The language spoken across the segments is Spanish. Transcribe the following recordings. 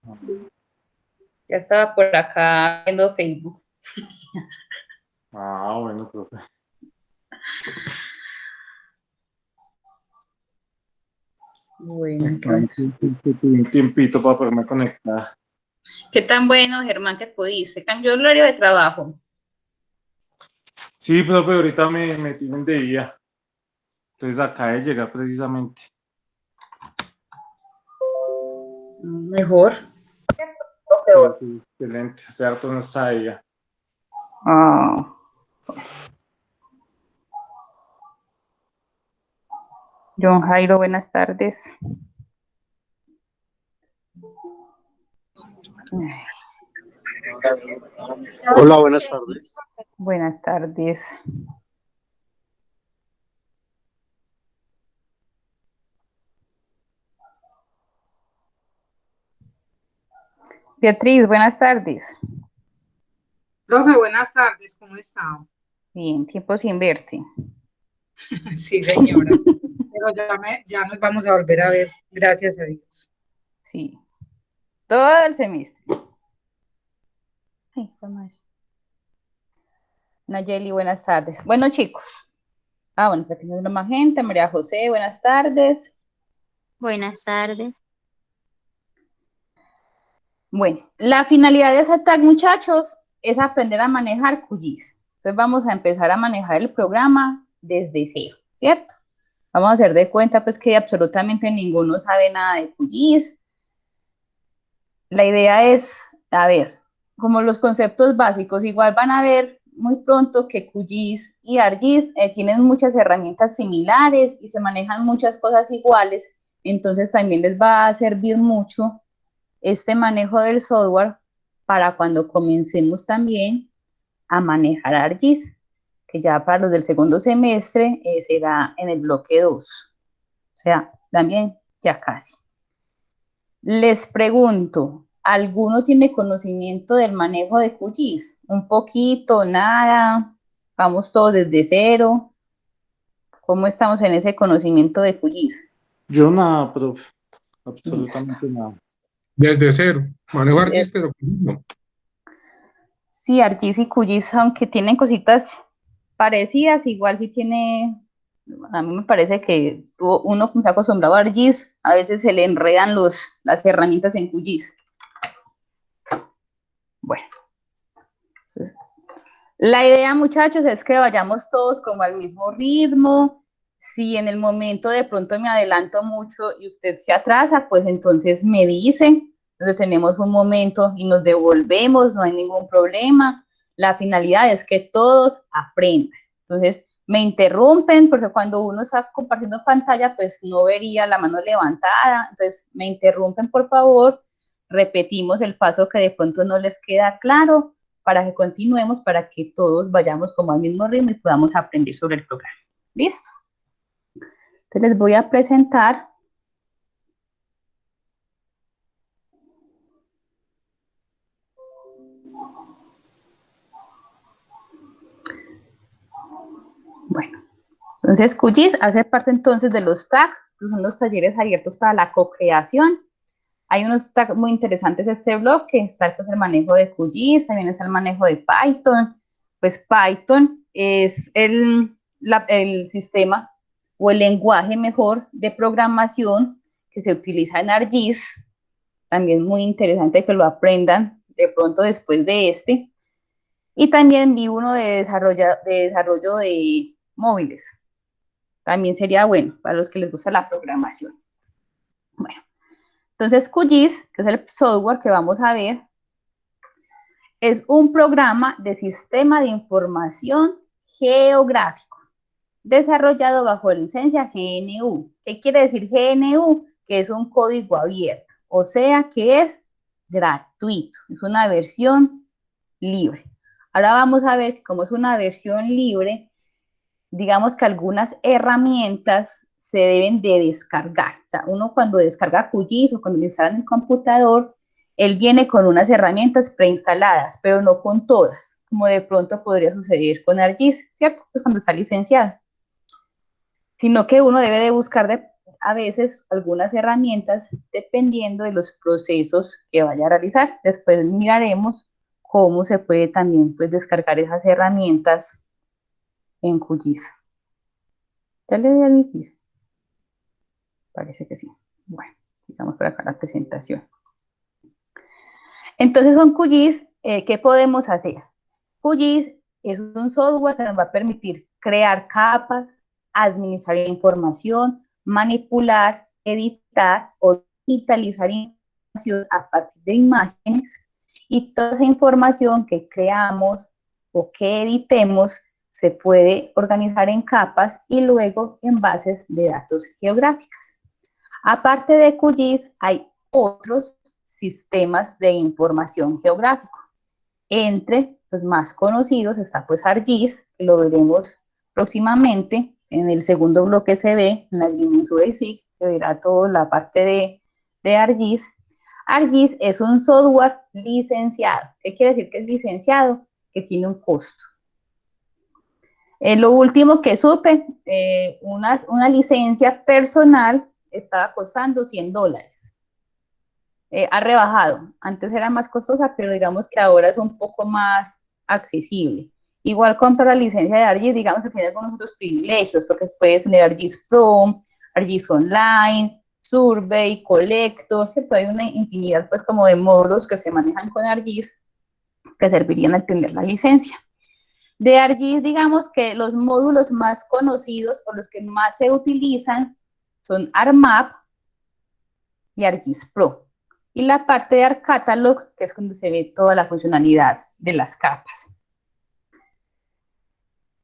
Ya estaba por acá viendo Facebook. Ah, bueno, profe. Bueno, Está, tuve un tiempito para poderme conectar. ¿qué tan bueno, Germán, que pudiste? ¿Cambió el horario de trabajo? Sí, profe, ahorita me tienen de día. Entonces acá de llegar precisamente. Mejor. ¿O Sí, peor? sí, excelente. Hace harto no está ella. Ah. John Jairo, buenas tardes. Hola, buenas tardes. Buenas tardes. Beatriz, buenas tardes. Profe, buenas tardes, ¿cómo está? Bien, tiempo sin verte. Sí, señora. Pero ya nos vamos a volver a ver, gracias a Dios. Sí, todo el semestre. Ay, madre. Nayeli, buenas tardes. Bueno, chicos. Bueno, para que no haya más gente. María José, buenas tardes. Buenas tardes. Bueno, la finalidad de ese tag, muchachos, es aprender a manejar QGIS. Entonces vamos a empezar a manejar el programa desde cero, ¿cierto? Vamos a hacer de cuenta pues que absolutamente ninguno sabe nada de QGIS. La idea es, a ver, como los conceptos básicos, igual van a ver muy pronto que QGIS y ArcGIS tienen muchas herramientas similares y se manejan muchas cosas iguales, entonces también les va a servir mucho este manejo del software para cuando comencemos también a manejar ArcGIS, que ya para los del segundo semestre será en el bloque 2, o sea, también ya casi. Les pregunto, ¿alguno tiene conocimiento del manejo de QGIS? Un poquito, nada, vamos todos desde cero. ¿Cómo estamos en ese conocimiento de QGIS? Yo nada, profe. Listo. Absolutamente nada. Desde cero. Manejo ArcGIS, pero no. Sí, ArcGIS y QGIS, aunque tienen cositas parecidas, igual sí tiene, a mí me parece que uno como se ha acostumbrado a ArcGIS, a veces se le enredan las herramientas en QGIS. Bueno, pues, la idea, muchachos, es que vayamos todos como al mismo ritmo. Si en el momento de pronto me adelanto mucho y usted se atrasa, pues entonces me dice, entonces tenemos un momento y nos devolvemos, no hay ningún problema. La finalidad es que todos aprendan. Entonces, me interrumpen porque cuando uno está compartiendo pantalla, pues no vería la mano levantada. Entonces, me interrumpen, por favor. Repetimos el paso que de pronto no les queda claro para que continuemos, para que todos vayamos como al mismo ritmo y podamos aprender sobre el programa. ¿Listo? Entonces les voy a presentar bueno, entonces QGIS hace parte entonces de los TAC, que son los talleres abiertos para la co-creación. Hay unos TAC muy interesantes en este blog, que está pues, el manejo de QGIS, también es el manejo de Python. Pues Python es el sistema o el lenguaje mejor de programación que se utiliza en ArcGIS. También muy interesante que lo aprendan de pronto después de este. Y también vi uno de desarrollo de móviles. También sería bueno para los que les gusta la programación. Bueno, entonces QGIS, que es el software que vamos a ver, es un programa de sistema de información geográfico desarrollado bajo licencia GNU. ¿Qué quiere decir GNU? Que es un código abierto, o sea que es gratuito, es una versión libre. Ahora vamos a ver cómo es una versión libre, digamos que algunas herramientas se deben de descargar. O sea, uno cuando descarga QGIS o cuando lo instala en el computador, él viene con unas herramientas preinstaladas, pero no con todas, como de pronto podría suceder con ArcGIS, ¿cierto? Pues cuando está licenciado. Sino que uno debe de buscar a veces algunas herramientas dependiendo de los procesos que vaya a realizar. Después miraremos cómo se puede también pues, descargar esas herramientas en QGIS. ¿Ya le voy a admitir? Parece que sí. Bueno, sigamos por acá la presentación. Entonces, con QGIS, ¿qué podemos hacer? QGIS es un software que nos va a permitir crear capas, administrar información, manipular, editar o digitalizar información a partir de imágenes, y toda esa información que creamos o que editemos se puede organizar en capas y luego en bases de datos geográficas. Aparte de QGIS, hay otros sistemas de información geográfico. Entre los más conocidos está pues ArcGIS, que lo veremos próximamente. En el segundo bloque se ve, en la dimensura SIG, se verá toda la parte de ArcGIS. ArcGIS es un software licenciado. ¿Qué quiere decir que es licenciado? Que tiene un costo. Lo último que supe, una licencia personal estaba costando $100. Ha rebajado. Antes era más costosa, pero digamos que ahora es un poco más accesible. Igual comprar la licencia de ArcGIS, digamos que tiene algunos otros privilegios, porque puedes tener ArcGIS Pro, ArcGIS Online, Survey, Collector, ¿cierto? Hay una infinidad, pues, como de módulos que se manejan con ArcGIS que servirían al tener la licencia. De ArcGIS, digamos que los módulos más conocidos o los que más se utilizan son ArcMap y ArcGIS Pro. Y la parte de ArcCatalog, que es donde se ve toda la funcionalidad de las capas.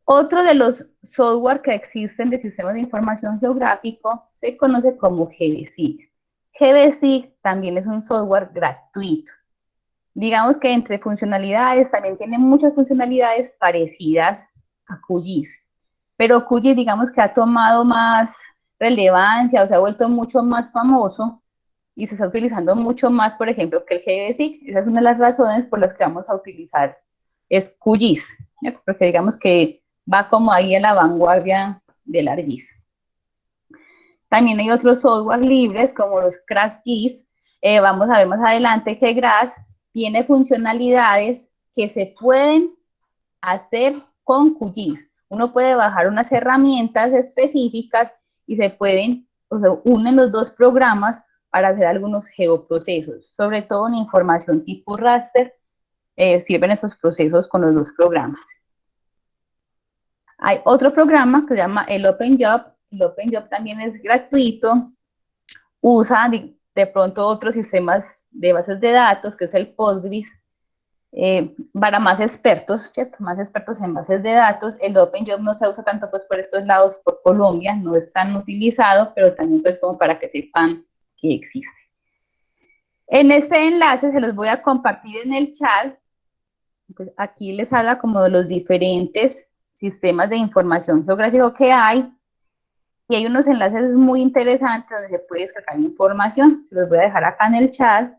Otro de los software que existen de sistemas de información geográfico se conoce como GBSIG. GBSIG también es un software gratuito. Digamos que entre funcionalidades también tiene muchas funcionalidades parecidas a QGIS, pero QGIS digamos que ha tomado más relevancia o se ha vuelto mucho más famoso y se está utilizando mucho más, por ejemplo, que el GBSIG. Esa es una de las razones por las que vamos a utilizar es QGIS, ¿cierto? Porque digamos que va como ahí a la vanguardia del ArcGIS. También hay otros software libres como los GrassGIS. Vamos a ver más adelante que Grass tiene funcionalidades que se pueden hacer con QGIS. Uno puede bajar unas herramientas específicas y se pueden, o sea, unen los dos programas para hacer algunos geoprocesos, sobre todo en información tipo raster, sirven esos procesos con los dos programas. Hay otro programa que se llama el OpenJob. El OpenJob también es gratuito, usa de pronto otros sistemas de bases de datos, que es el Postgres, para más expertos, ¿cierto? Más expertos en bases de datos. El OpenJob no se usa tanto pues por estos lados, por Colombia, no es tan utilizado, pero también pues como para que sepan que existe. En este enlace se los voy a compartir en el chat. Pues aquí les habla como de los diferentes sistemas de información geográfica que hay, y hay unos enlaces muy interesantes donde se puede descargar información. Se los voy a dejar acá en el chat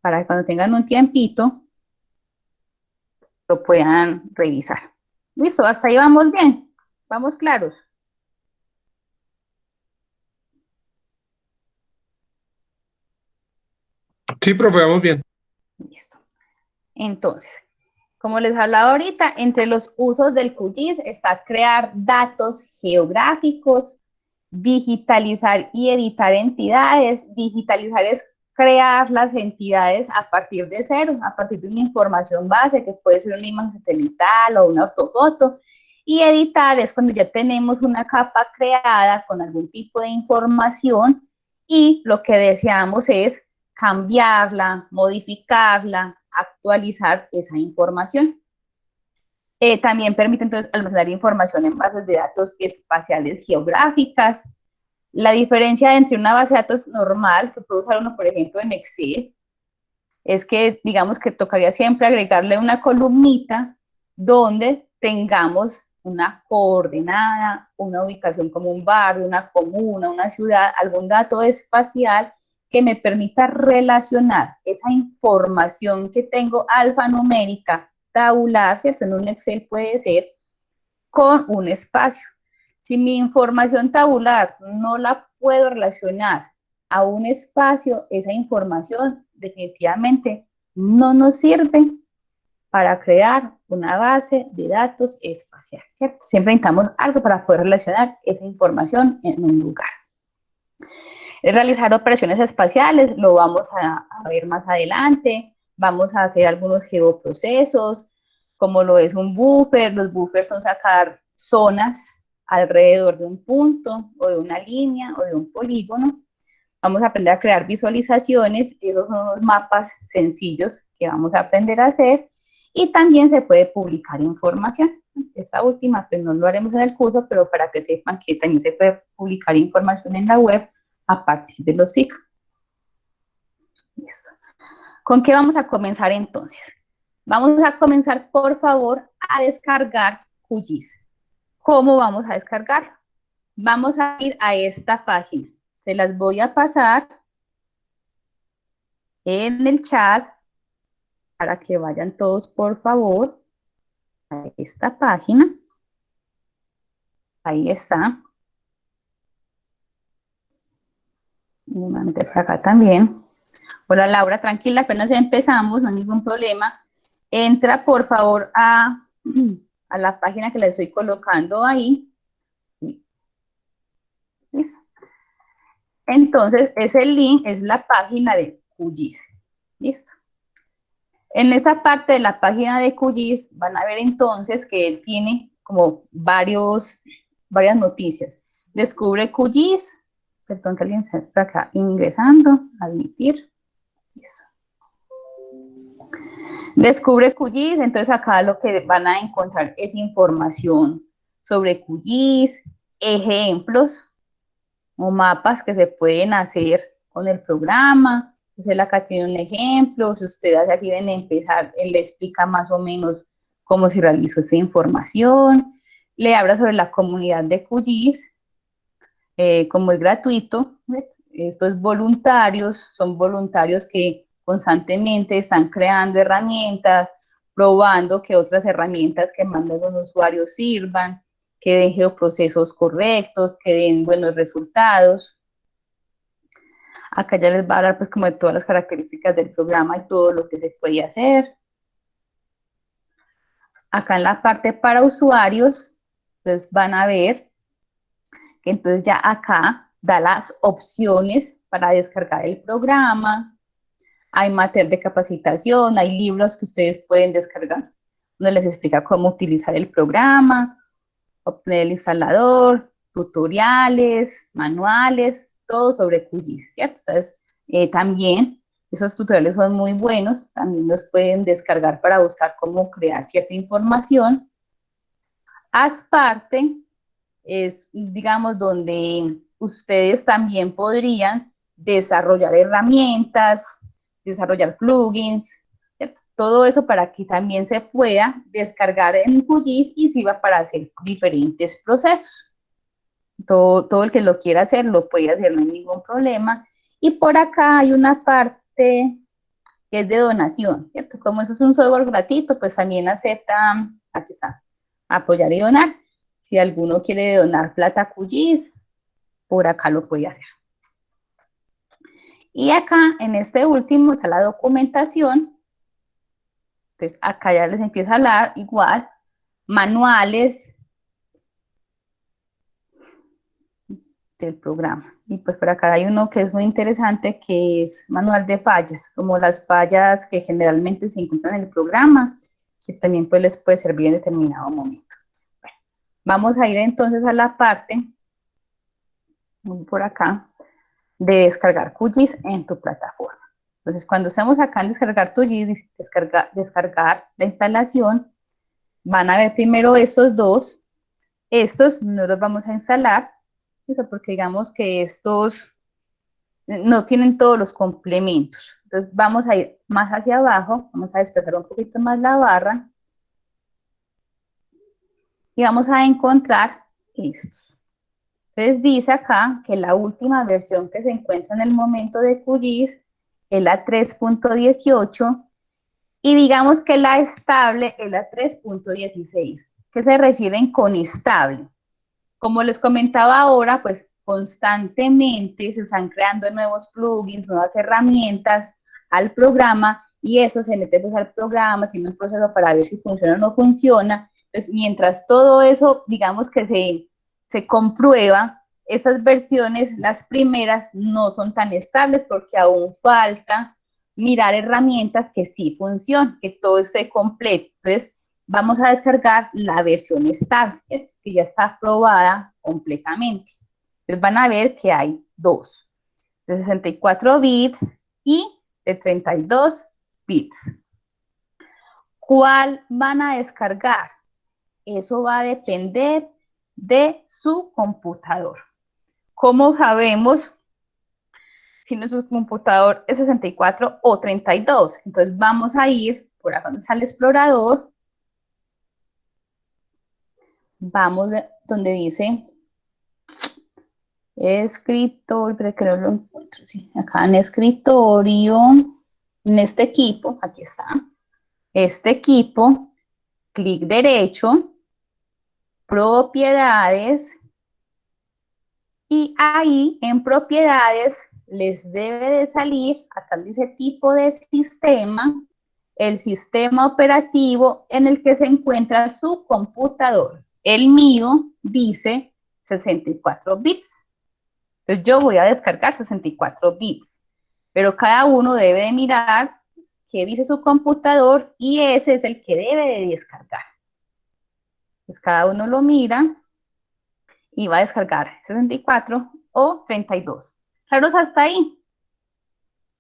para que cuando tengan un tiempito lo puedan revisar. Listo, hasta ahí vamos bien, vamos claros. Sí, profe, vamos bien. Listo. Entonces, como les hablaba ahorita, entre los usos del QGIS está crear datos geográficos, digitalizar y editar entidades. Digitalizar es crear las entidades a partir de cero, a partir de una información base, que puede ser una imagen satelital o una ortofoto. Y editar es cuando ya tenemos una capa creada con algún tipo de información y lo que deseamos es cambiarla, modificarla, actualizar esa información. También permite entonces almacenar información en bases de datos espaciales geográficas. La diferencia entre una base de datos normal, que puede usar uno, por ejemplo, en Excel, es que, digamos, que tocaría siempre agregarle una columnita donde tengamos una coordenada, una ubicación como un barrio, una comuna, una ciudad, algún dato espacial que me permita relacionar esa información que tengo alfanumérica, tabular, ¿cierto? En un Excel puede ser, con un espacio. Si mi información tabular no la puedo relacionar a un espacio esa información, definitivamente no nos sirve para crear una base de datos espacial, ¿cierto? Siempre necesitamos algo para poder relacionar esa información en un lugar. Realizar operaciones espaciales, lo vamos a ver más adelante. Vamos a hacer algunos geoprocesos, como lo es un buffer. Los buffers son sacar zonas alrededor de un punto, o de una línea, o de un polígono. Vamos a aprender a crear visualizaciones. Esos son los mapas sencillos que vamos a aprender a hacer. Y también se puede publicar información. Esta última, pues no lo haremos en el curso, pero para que sepan que también se puede publicar información en la web a partir de los SIG. Listo. ¿Con qué vamos a comenzar entonces? Vamos a comenzar, por favor, a descargar QGIS. ¿Cómo vamos a descargarlo? Vamos a ir a esta página. Se las voy a pasar en el chat para que vayan todos, por favor, a esta página. Ahí está. Nuevamente por acá también. Hola Laura, tranquila, apenas empezamos, no hay ningún problema. Entra por favor a la página que le estoy colocando ahí. ¿Listo? Entonces, ese link es la página de QGIS. ¿Listo? En esa parte de la página de QGIS van a ver entonces que él tiene como varias noticias. Descubre QGIS, perdón que alguien está por acá ingresando, admitir. Eso. Descubre QGIS, entonces acá lo que van a encontrar es información sobre QGIS, ejemplos o mapas que se pueden hacer con el programa. Entonces acá tiene un ejemplo, si ustedes aquí quieren empezar, él le explica más o menos cómo se realizó esta información, le habla sobre la comunidad de QGIS, como es gratuito, esto es voluntarios, son voluntarios que constantemente están creando herramientas, probando que otras herramientas que mandan los usuarios sirvan, que den geoprocesos correctos, que den buenos resultados. Acá ya les va a hablar pues como de todas las características del programa y todo lo que se puede hacer. Acá en la parte para usuarios, entonces van a ver que entonces ya acá da las opciones para descargar el programa. Hay material de capacitación, hay libros que ustedes pueden descargar, donde les explica cómo utilizar el programa, obtener el instalador, tutoriales, manuales, todo sobre QGIS, ¿cierto? Entonces, también esos tutoriales son muy buenos, también los pueden descargar para buscar cómo crear cierta información. Aparte, es, digamos, donde ustedes también podrían desarrollar herramientas, desarrollar plugins, ¿cierto? Todo eso para que también se pueda descargar en QGIS y sirva para hacer diferentes procesos. Todo el que lo quiera hacer, lo puede hacer, no hay ningún problema. Y por acá hay una parte que es de donación, ¿cierto? Como eso es un software gratuito, pues también acepta, aquí está, apoyar y donar. Si alguno quiere donar plata a QGIS, por acá lo puede hacer. Y acá, en este último, está la documentación. Entonces, acá ya les empieza a hablar igual, manuales del programa. Y pues por acá hay uno que es muy interesante, que es manual de fallas, como las fallas que generalmente se encuentran en el programa, que también pues les puede servir en determinado momento. Bueno, vamos a ir entonces a la parte, por acá, de descargar QGIS en tu plataforma. Entonces, cuando estemos acá en descargar QGIS, descargar la instalación, van a ver primero estos dos. Estos no los vamos a instalar, eso porque digamos que estos no tienen todos los complementos. Entonces, vamos a ir más hacia abajo, vamos a despejar un poquito más la barra y vamos a encontrar estos. Entonces dice acá que la última versión que se encuentra en el momento de QGIS es la 3.18 y digamos que la estable es la 3.16. ¿Qué se refieren con estable? Como les comentaba ahora, pues constantemente se están creando nuevos plugins, nuevas herramientas al programa, y eso se mete pues al programa, tiene un proceso para ver si funciona o no funciona. Entonces, mientras todo eso, digamos que se comprueba, esas versiones, las primeras, no son tan estables porque aún falta mirar herramientas que sí funcionen, que todo esté completo. Entonces, vamos a descargar la versión estable, ¿cierto? Que ya está aprobada completamente. Entonces, van a ver que hay dos, de 64 bits y de 32 bits. ¿Cuál van a descargar? Eso va a depender de su computador. ¿Cómo sabemos si nuestro computador es 64 o 32? Entonces vamos a ir por acá donde está el explorador. Vamos donde dice escritorio, pero que no lo encuentro, sí, acá en escritorio, en este equipo, aquí está, este equipo, clic derecho, propiedades, y ahí en propiedades les debe de salir, acá dice tipo de sistema, el sistema operativo en el que se encuentra su computador. El mío dice 64 bits. Entonces yo voy a descargar 64 bits, pero cada uno debe de mirar qué dice su computador y ese es el que debe de descargar. Entonces cada uno lo mira y va a descargar 64 o 32. Claros hasta ahí.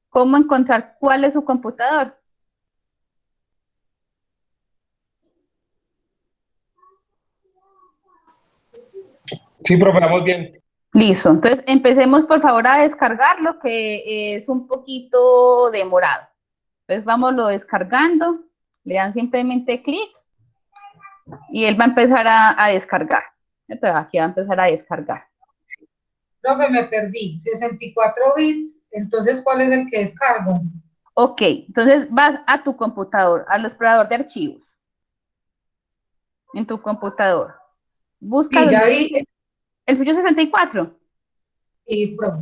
¿Cómo encontrar cuál es su computador? Sí, profe, vamos bien. Listo. Entonces empecemos por favor a descargarlo, que es un poquito demorado. Entonces vámonos descargando. Le dan simplemente clic y él va a empezar a descargar. Entonces aquí va a empezar a descargar. Profe, me perdí. 64 bits, entonces, ¿cuál es el que descargo? Ok, entonces vas a tu computador, al explorador de archivos. En tu computador. Busca Sí, ya donde vi. dice el suyo 64. Y, profe,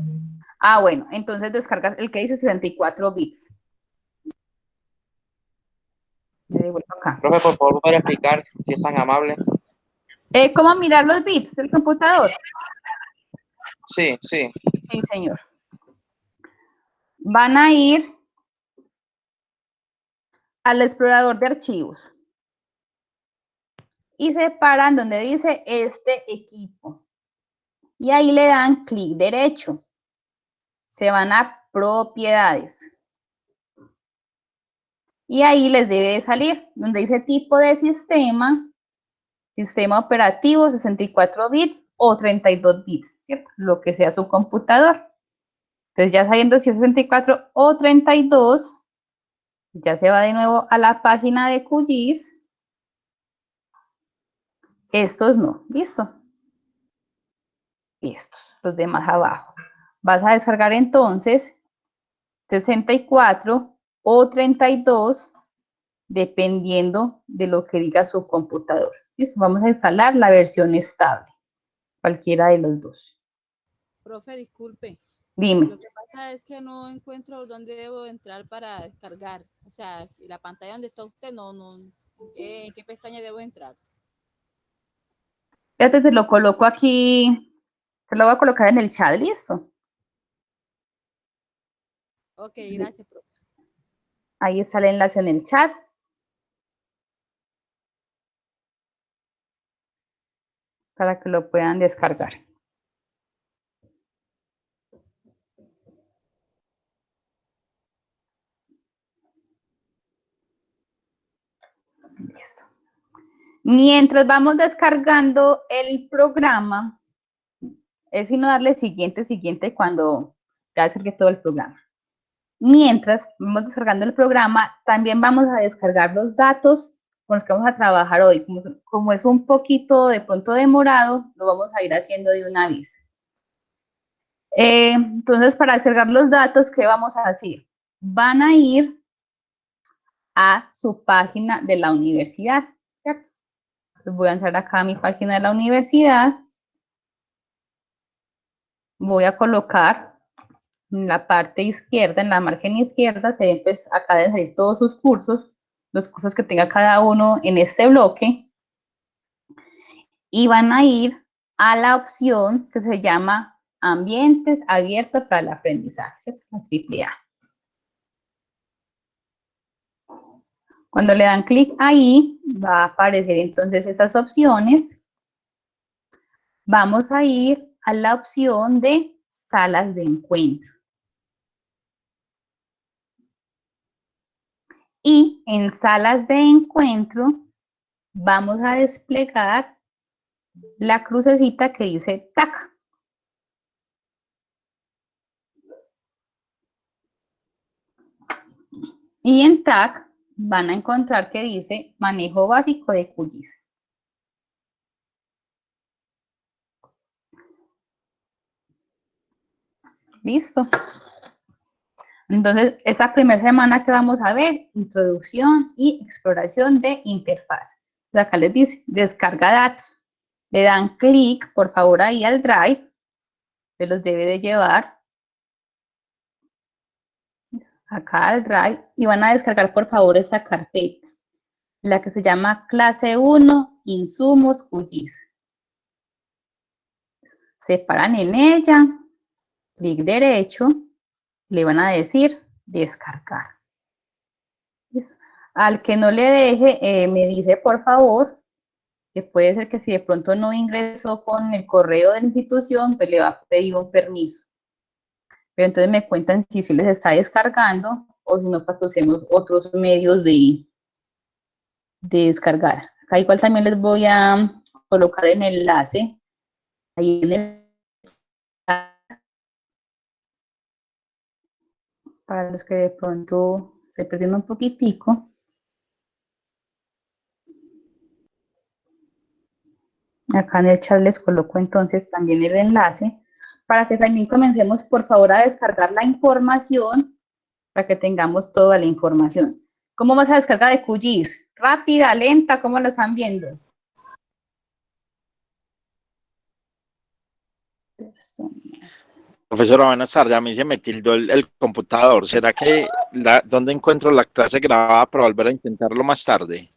Ah, bueno, entonces descargas el que dice 64 bits. Le devuelvo acá. Profe, por favor, ¿puede explicar si es tan amable? ¿Cómo mirar los bits del computador? Sí, sí. Sí, señor. Van a ir al explorador de archivos y se paran donde dice este equipo. Y ahí le dan clic derecho. Se van a propiedades. Y ahí les debe de salir donde dice tipo de sistema, sistema operativo, 64 bits o 32 bits, ¿cierto? Lo que sea su computador. Entonces ya sabiendo si es 64 o 32, ya se va de nuevo a la página de QGIS. Estos no, listo. Estos, los de más abajo. Vas a descargar entonces 64 o 32, dependiendo de lo que diga su computador. ¿Listo? Vamos a instalar la versión estable, cualquiera de los dos. Profe, disculpe. Dime. Lo que pasa es que no encuentro dónde debo entrar para descargar. O sea, la pantalla donde está usted, ¿en qué pestaña debo entrar? Fíjate, te lo coloco aquí, te lo voy a colocar en el chat, ¿listo? Ok, gracias, profe. Ahí está el enlace en el chat. Para que lo puedan descargar. Listo. Mientras vamos descargando el programa, es sino darle siguiente cuando ya descargue todo el programa. Mientras vamos descargando el programa, también vamos a descargar los datos con los que vamos a trabajar hoy. Como es un poquito de pronto demorado, lo vamos a ir haciendo de una vez. Entonces, para descargar los datos, ¿qué vamos a hacer? Van a ir a su página de la universidad, ¿cierto? Entonces voy a entrar acá a mi página de la universidad. voy a colocar en la parte izquierda, en la margen izquierda, se ven pues acá deben salir todos sus cursos, los cursos que tenga cada uno en este bloque, y van a ir a la opción que se llama Ambientes abiertos para el aprendizaje, ¿cierto? La triple A. Cuando le dan clic ahí, va a aparecer entonces esas opciones. Vamos a ir a la opción de salas de encuentro. Y en salas de encuentro vamos a desplegar la crucecita que dice TAC. Y en TAC van a encontrar que dice manejo básico de QGIS. Listo. Entonces, esa primera semana que vamos a ver, introducción y exploración de interfaz. Entonces, acá les dice, descarga datos. Le dan clic, por favor, ahí al Drive. Se los debe de llevar. Acá al Drive. Y van a descargar, por favor, esa carpeta. La que se llama clase 1, insumos QGIS. Se paran en ella. Clic derecho. Le van a decir descargar. ¿Listo? Al que no le deje, me dice por favor, que puede ser que si de pronto no ingresó con el correo de la institución, pues le va a pedir un permiso. Pero entonces me cuentan si se les está descargando o si no, para que usemos otros medios de descargar. Acá igual también les voy a colocar el enlace ahí en el para los que de pronto se perdieron un poquitico. Acá en el chat les coloco entonces también el enlace para que también comencemos por favor a descargar la información para que tengamos toda la información. ¿Cómo vas a descargar de QGIS? ¿Rápida, lenta? ¿Cómo lo están viendo? Personas. Profesora, buenas tardes. A mí se me tildó el computador. ¿Será que dónde encuentro la clase grabada para volver a intentarlo más tarde?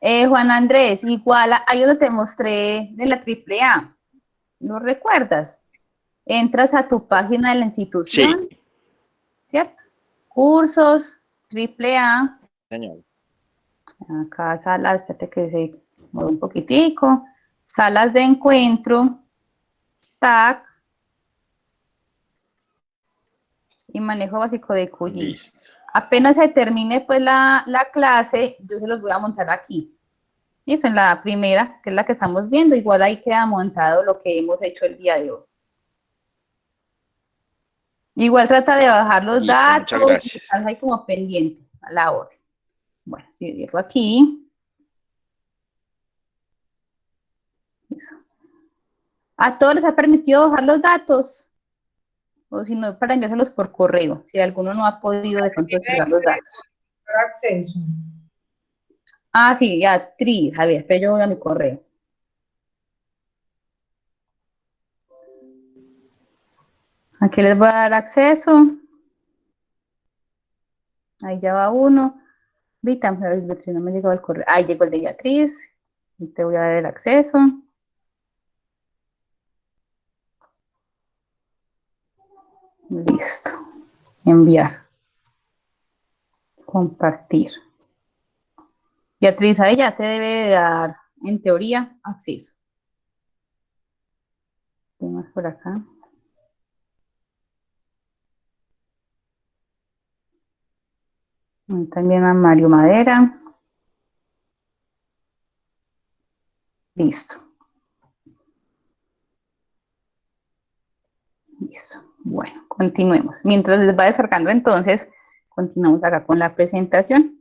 Juan Andrés, igual ahí donde te mostré de la AAA, ¿lo recuerdas? Entras a tu página de la institución, Sí. ¿Cierto? Cursos, AAA. Señor. Acá salas, espérate que se mueve un poquitico. Salas de encuentro, TAC. Y manejo básico de QGIS. Listo. Apenas se termine pues la clase, yo se los voy a montar aquí. Eso en la primera, que es la que estamos viendo, igual ahí queda montado lo que hemos hecho el día de hoy. Igual trata de bajar los Listo, datos, muchas gracias. y estás ahí como pendiente a la orden. Bueno, si dejo aquí. Eso. ¿A todos les ha permitido bajar los datos? O si no, para enviárselos por correo, si alguno no ha podido de pronto descargar los datos. Acceso. Ah, sí, Actriz, a ver, pero yo voy a mi correo. Aquí les voy a dar acceso. Ahí ya va uno. Vita, no me llegó el correo. Ahí llegó el de Beatriz. Y te voy a dar el acceso. Listo. Enviar. Compartir. Beatriz, a ella te debe de dar, en teoría, acceso. Tenemos por acá. También a Mario Madera. Listo. Listo. Bueno, continuemos. Mientras les va descargando, entonces, continuamos acá con la presentación.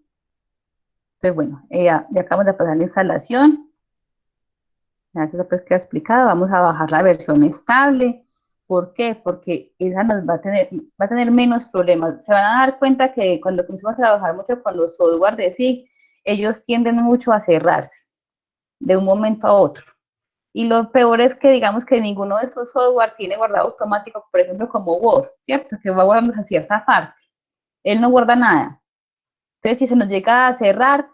Entonces, bueno, ya acabamos de pasar la instalación. Ya eso pues queda explicado. Vamos a bajar la versión estable. ¿Por qué? Porque esa nos va a tener menos problemas. Se van a dar cuenta que cuando comenzamos a trabajar mucho con los software de SIG, ellos tienden mucho a cerrarse de un momento a otro. Y lo peor es que digamos que ninguno de estos software tiene guardado automático, por ejemplo, como Word, ¿cierto? Que va guardando a cierta parte. Él no guarda nada. Entonces, si se nos llega a cerrar,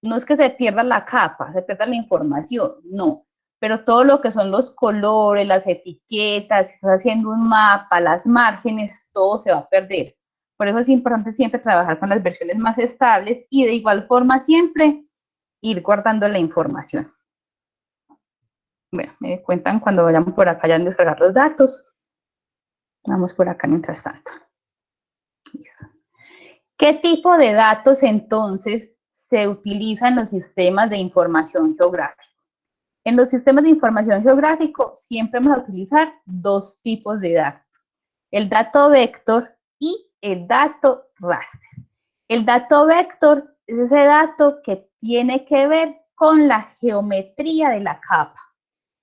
no es que se pierda la capa, se pierda la información, no. Pero todo lo que son los colores, las etiquetas, si estás haciendo un mapa, las márgenes, todo se va a perder. Por eso es importante siempre trabajar con las versiones más estables y de igual forma siempre ir guardando la información. Bueno, me cuentan cuando vayamos por acá ya a descargar los datos. Vamos por acá mientras tanto. Listo. ¿Qué tipo de datos entonces se utilizan en los sistemas de información geográfica? En los sistemas de información geográfico siempre vamos a utilizar dos tipos de datos. El dato vector y el dato raster. El dato vector es ese dato que tiene que ver con la geometría de la capa.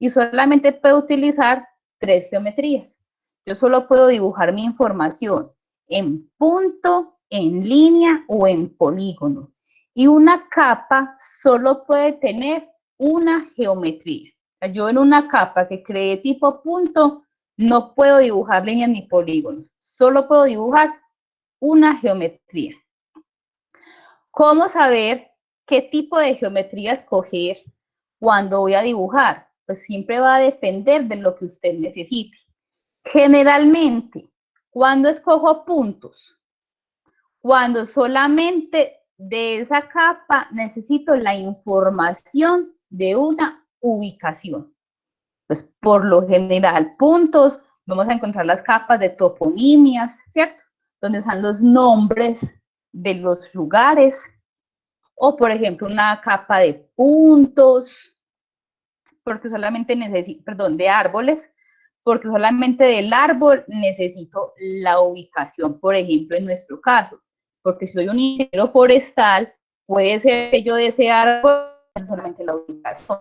Y solamente puedo utilizar 3 geometrías. Yo solo puedo dibujar mi información en punto, en línea o en polígono. Y una capa solo puede tener una geometría. Yo en una capa que creé tipo punto no puedo dibujar líneas ni polígonos. Solo puedo dibujar una geometría. ¿Cómo saber qué tipo de geometría escoger cuando voy a dibujar? Pues siempre va a depender de lo que usted necesite. Generalmente, cuando escojo puntos, cuando solamente de esa capa necesito la información de una ubicación. Pues por lo general, puntos, vamos a encontrar las capas de toponimias, ¿cierto? Donde están los nombres de los lugares. O, por ejemplo, una capa de puntos, porque solamente necesito, perdón, de árboles, porque solamente del árbol necesito la ubicación, por ejemplo, en nuestro caso, porque si soy un ingeniero forestal, puede ser que yo de ese árbol solamente la ubicación,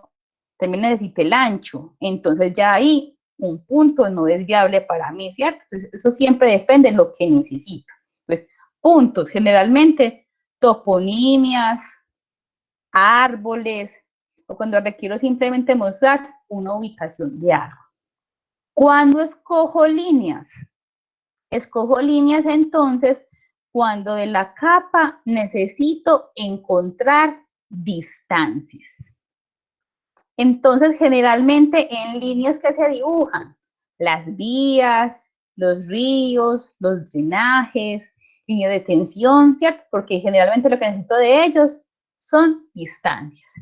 también necesito el ancho, entonces ya ahí un punto no es viable para mí, ¿cierto? Entonces eso siempre depende de lo que necesito. Pues puntos, generalmente toponimias, árboles, o cuando requiero simplemente mostrar una ubicación de árbol. Cuando escojo líneas entonces cuando de la capa necesito encontrar distancias. Entonces, generalmente en líneas que se dibujan, las vías, los ríos, los drenajes, línea de tensión, ¿cierto? Porque generalmente lo que necesito de ellos son distancias.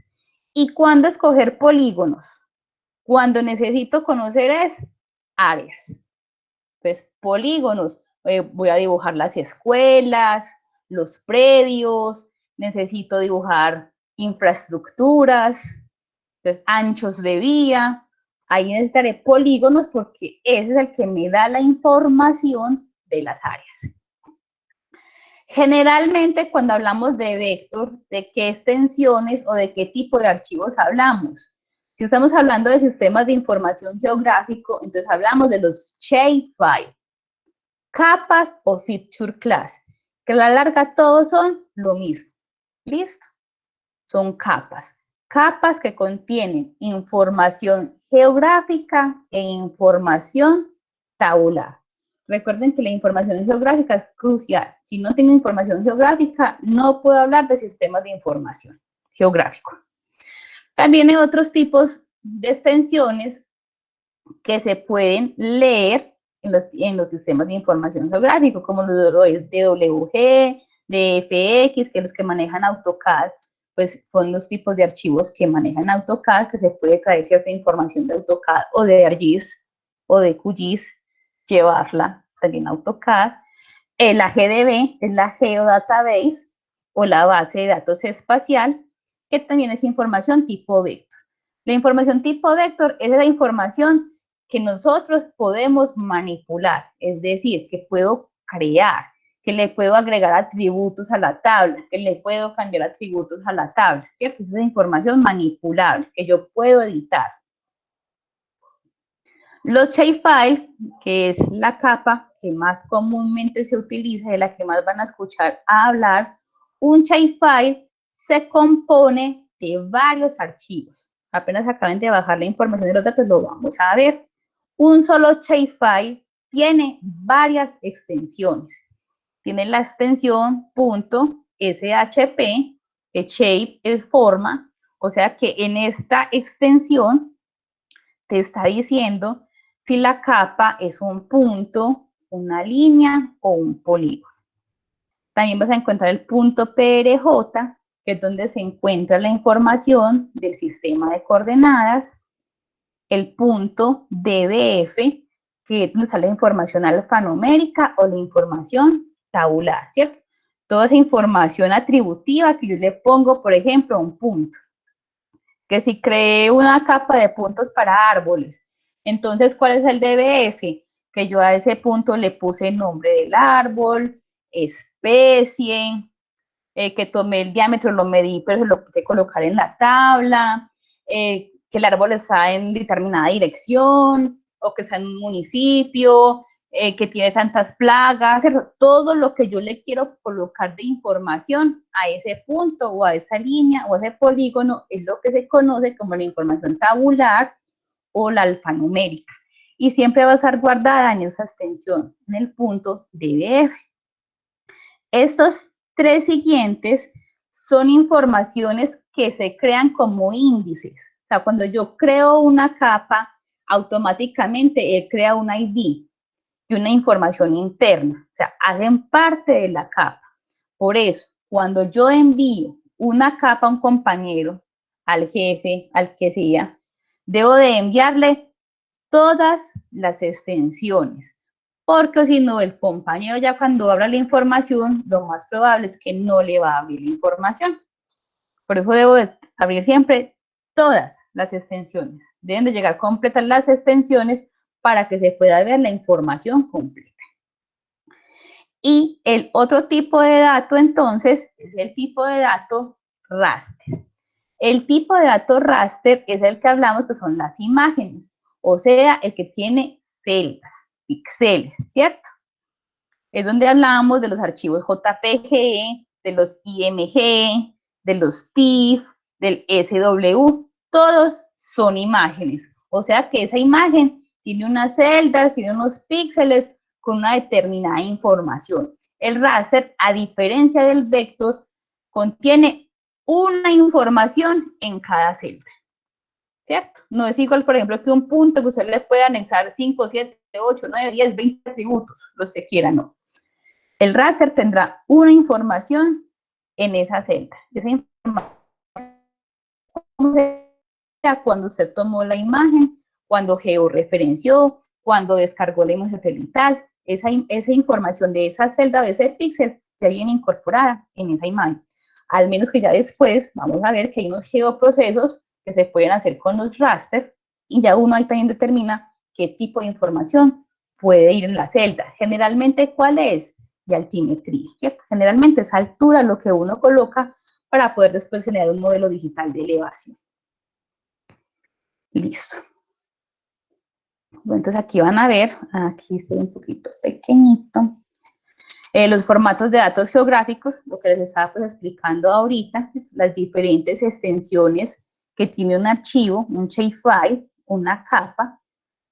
¿Y cuándo escoger polígonos? Cuando necesito conocer es áreas. Entonces, polígonos, voy a dibujar las escuelas, los predios, necesito dibujar infraestructuras, entonces, anchos de vía, ahí necesitaré polígonos porque ese es el que me da la información de las áreas. Generalmente, cuando hablamos de vector, ¿de qué extensiones o de qué tipo de archivos hablamos? Si estamos hablando de sistemas de información geográfico, entonces hablamos de los shapefile, capas o feature class, que a la larga todos son lo mismo. ¿Listo? Son capas. Capas que contienen información geográfica e información tabular. Recuerden que la información geográfica es crucial. Si no tengo información geográfica, no puedo hablar de sistemas de información geográfico. También hay otros tipos de extensiones que se pueden leer en los sistemas de información geográfico, como los de DWG, de FX, que los que manejan AutoCAD, pues son los tipos de archivos que manejan AutoCAD, que se puede traer cierta información de AutoCAD o de ArcGIS o de QGIS, llevarla también a AutoCAD. La GDB es la Geodatabase o la base de datos espacial, que también es información tipo vector. La información tipo vector es la información que nosotros podemos manipular, es decir, que puedo crear, que le puedo agregar atributos a la tabla, que le puedo cambiar atributos a la tabla, ¿cierto? Esa es información manipulable, que yo puedo editar. Los shapefiles, que es la capa que más comúnmente se utiliza, de la que más van a escuchar a hablar, un shapefile se compone de varios archivos. apenas acaben de bajar la información de los datos, lo vamos a ver. Un solo shapefile tiene varias extensiones. Tiene la extensión .shp, que shape es forma, o sea que en esta extensión te está diciendo si la capa es un punto, una línea o un polígono. También vas a encontrar el .prj, que es donde se encuentra la información del sistema de coordenadas, el .dbf, que es donde sale la información alfanumérica o la información tabular, ¿cierto? Toda esa información atributiva que yo le pongo, por ejemplo, un punto. Que si creé una capa de puntos para árboles, entonces, ¿cuál es el DBF? Que yo a ese punto le puse el nombre del árbol, especie, que tomé el diámetro, lo medí, pero se lo puse colocar en la tabla, que el árbol está en determinada dirección, o que está en un municipio, que tiene tantas plagas, ¿cierto? Todo lo que yo le quiero colocar de información a ese punto, o a esa línea, o a ese polígono, es lo que se conoce como la información tabular o la alfanumérica. Y siempre va a estar guardada en esa extensión, en el .dbf. Estos tres siguientes son informaciones que se crean como índices. O sea, cuando yo creo una capa, automáticamente él crea un ID y una información interna. O sea, hacen parte de la capa. Por eso, cuando yo envío una capa a un compañero, al jefe, al que sea, debo de enviarle todas las extensiones. Porque si no, el compañero ya cuando abra la información, lo más probable es que no le va a abrir la información. Por eso debo de abrir siempre todas las extensiones. Deben de llegar completas las extensiones para que se pueda ver la información completa. Y el otro tipo de dato, entonces, es el tipo de dato raster. El tipo de dato raster es el que hablamos, que son las imágenes, o sea, el que tiene celdas, píxeles, ¿cierto? Es donde hablamos de los archivos JPG, de los IMG, de los TIFF, del SW, todos son imágenes. O sea que esa imagen tiene unas celdas, tiene unos píxeles con una determinada información. El raster, a diferencia del vector, contiene una información en cada celda, ¿cierto? No es igual, por ejemplo, que un punto que usted le puede anexar 5, 7, 8, 9, 10, 20 atributos, los que quiera, no. El raster tendrá una información en esa celda. Esa información sea cuando usted tomó la imagen, cuando georreferenció, cuando descargó la imagen satelital, esa información de esa celda, de ese píxel, ya viene incorporada en esa imagen. Al menos que ya después vamos a ver que hay unos geoprocesos que se pueden hacer con los raster y ya uno ahí también determina qué tipo de información puede ir en la celda. Generalmente, ¿cuál es? De altimetría, ¿cierto? Generalmente es altura lo que uno coloca para poder después generar un modelo digital de elevación. Listo. Bueno, entonces aquí van a ver, aquí se ve un poquito pequeñito, los formatos de datos geográficos, lo que les estaba pues explicando ahorita, las diferentes extensiones que tiene un archivo, un shapefile, una capa,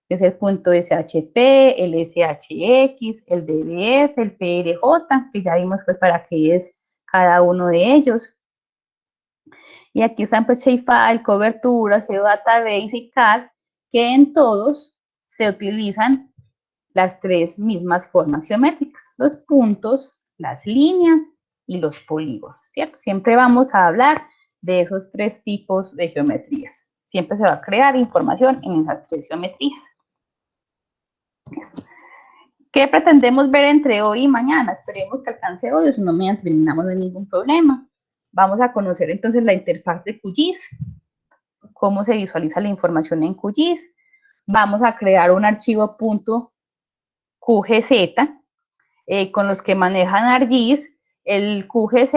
que es el .shp, el shx, el dbf, el prj, que ya vimos pues para qué es cada uno de ellos. Y aquí están pues shapefile, cobertura, geodatabase y CAD, que en todos se utilizan las tres mismas formas geométricas, los puntos, las líneas y los polígonos, ¿cierto? Siempre vamos a hablar de esos tres tipos de geometrías. Siempre se va a crear información en esas tres geometrías. ¿Qué pretendemos ver entre hoy y mañana? Esperemos que alcance hoy, o si no, mañana terminamos, no hay ningún problema. Vamos a conocer entonces la interfaz de QGIS, cómo se visualiza la información en QGIS. Vamos a crear un archivo .qgz con los que manejan ArcGIS. El QGZ,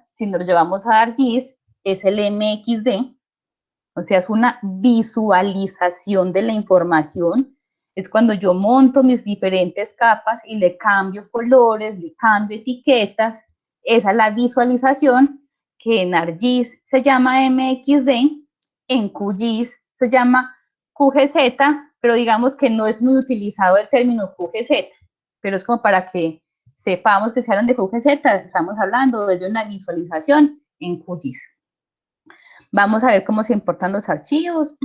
si nos lo llevamos a ArcGIS, es el MXD, o sea, es una visualización de la información. Es cuando yo monto mis diferentes capas y le cambio colores, le cambio etiquetas. Esa es la visualización que en ArcGIS se llama MXD en QGIS se llama QGZ, pero digamos que no es muy utilizado el término QGZ, pero es como para que sepamos que si hablan de QGZ, estamos hablando de una visualización en QGIS. Vamos a ver cómo se importan los archivos,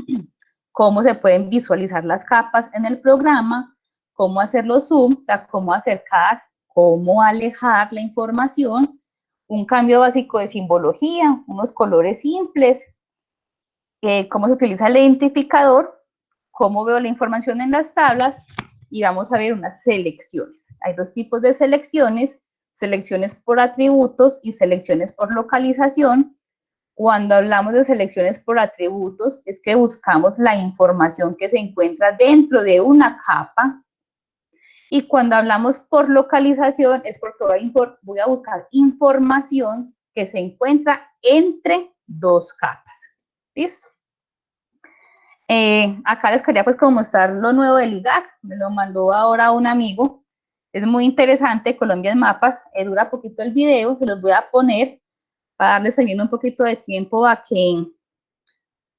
cómo se pueden visualizar las capas en el programa, cómo hacer los zoom, o sea, cómo acercar, cómo alejar la información, un cambio básico de simbología, unos colores simples, cómo se utiliza el identificador, cómo veo la información en las tablas, y vamos a ver unas selecciones. Hay dos tipos de selecciones, selecciones por atributos y selecciones por localización. Cuando hablamos de selecciones por atributos, es que buscamos la información que se encuentra dentro de una capa. Y cuando hablamos por localización, es porque voy a buscar información que se encuentra entre dos capas. ¿Listo? Acá les quería pues como mostrar lo nuevo del IGAC. Me lo mandó ahora un amigo. Es muy interesante, Colombia en mapas. Dura poquito el video, se los voy a poner para darles también un poquito de tiempo a que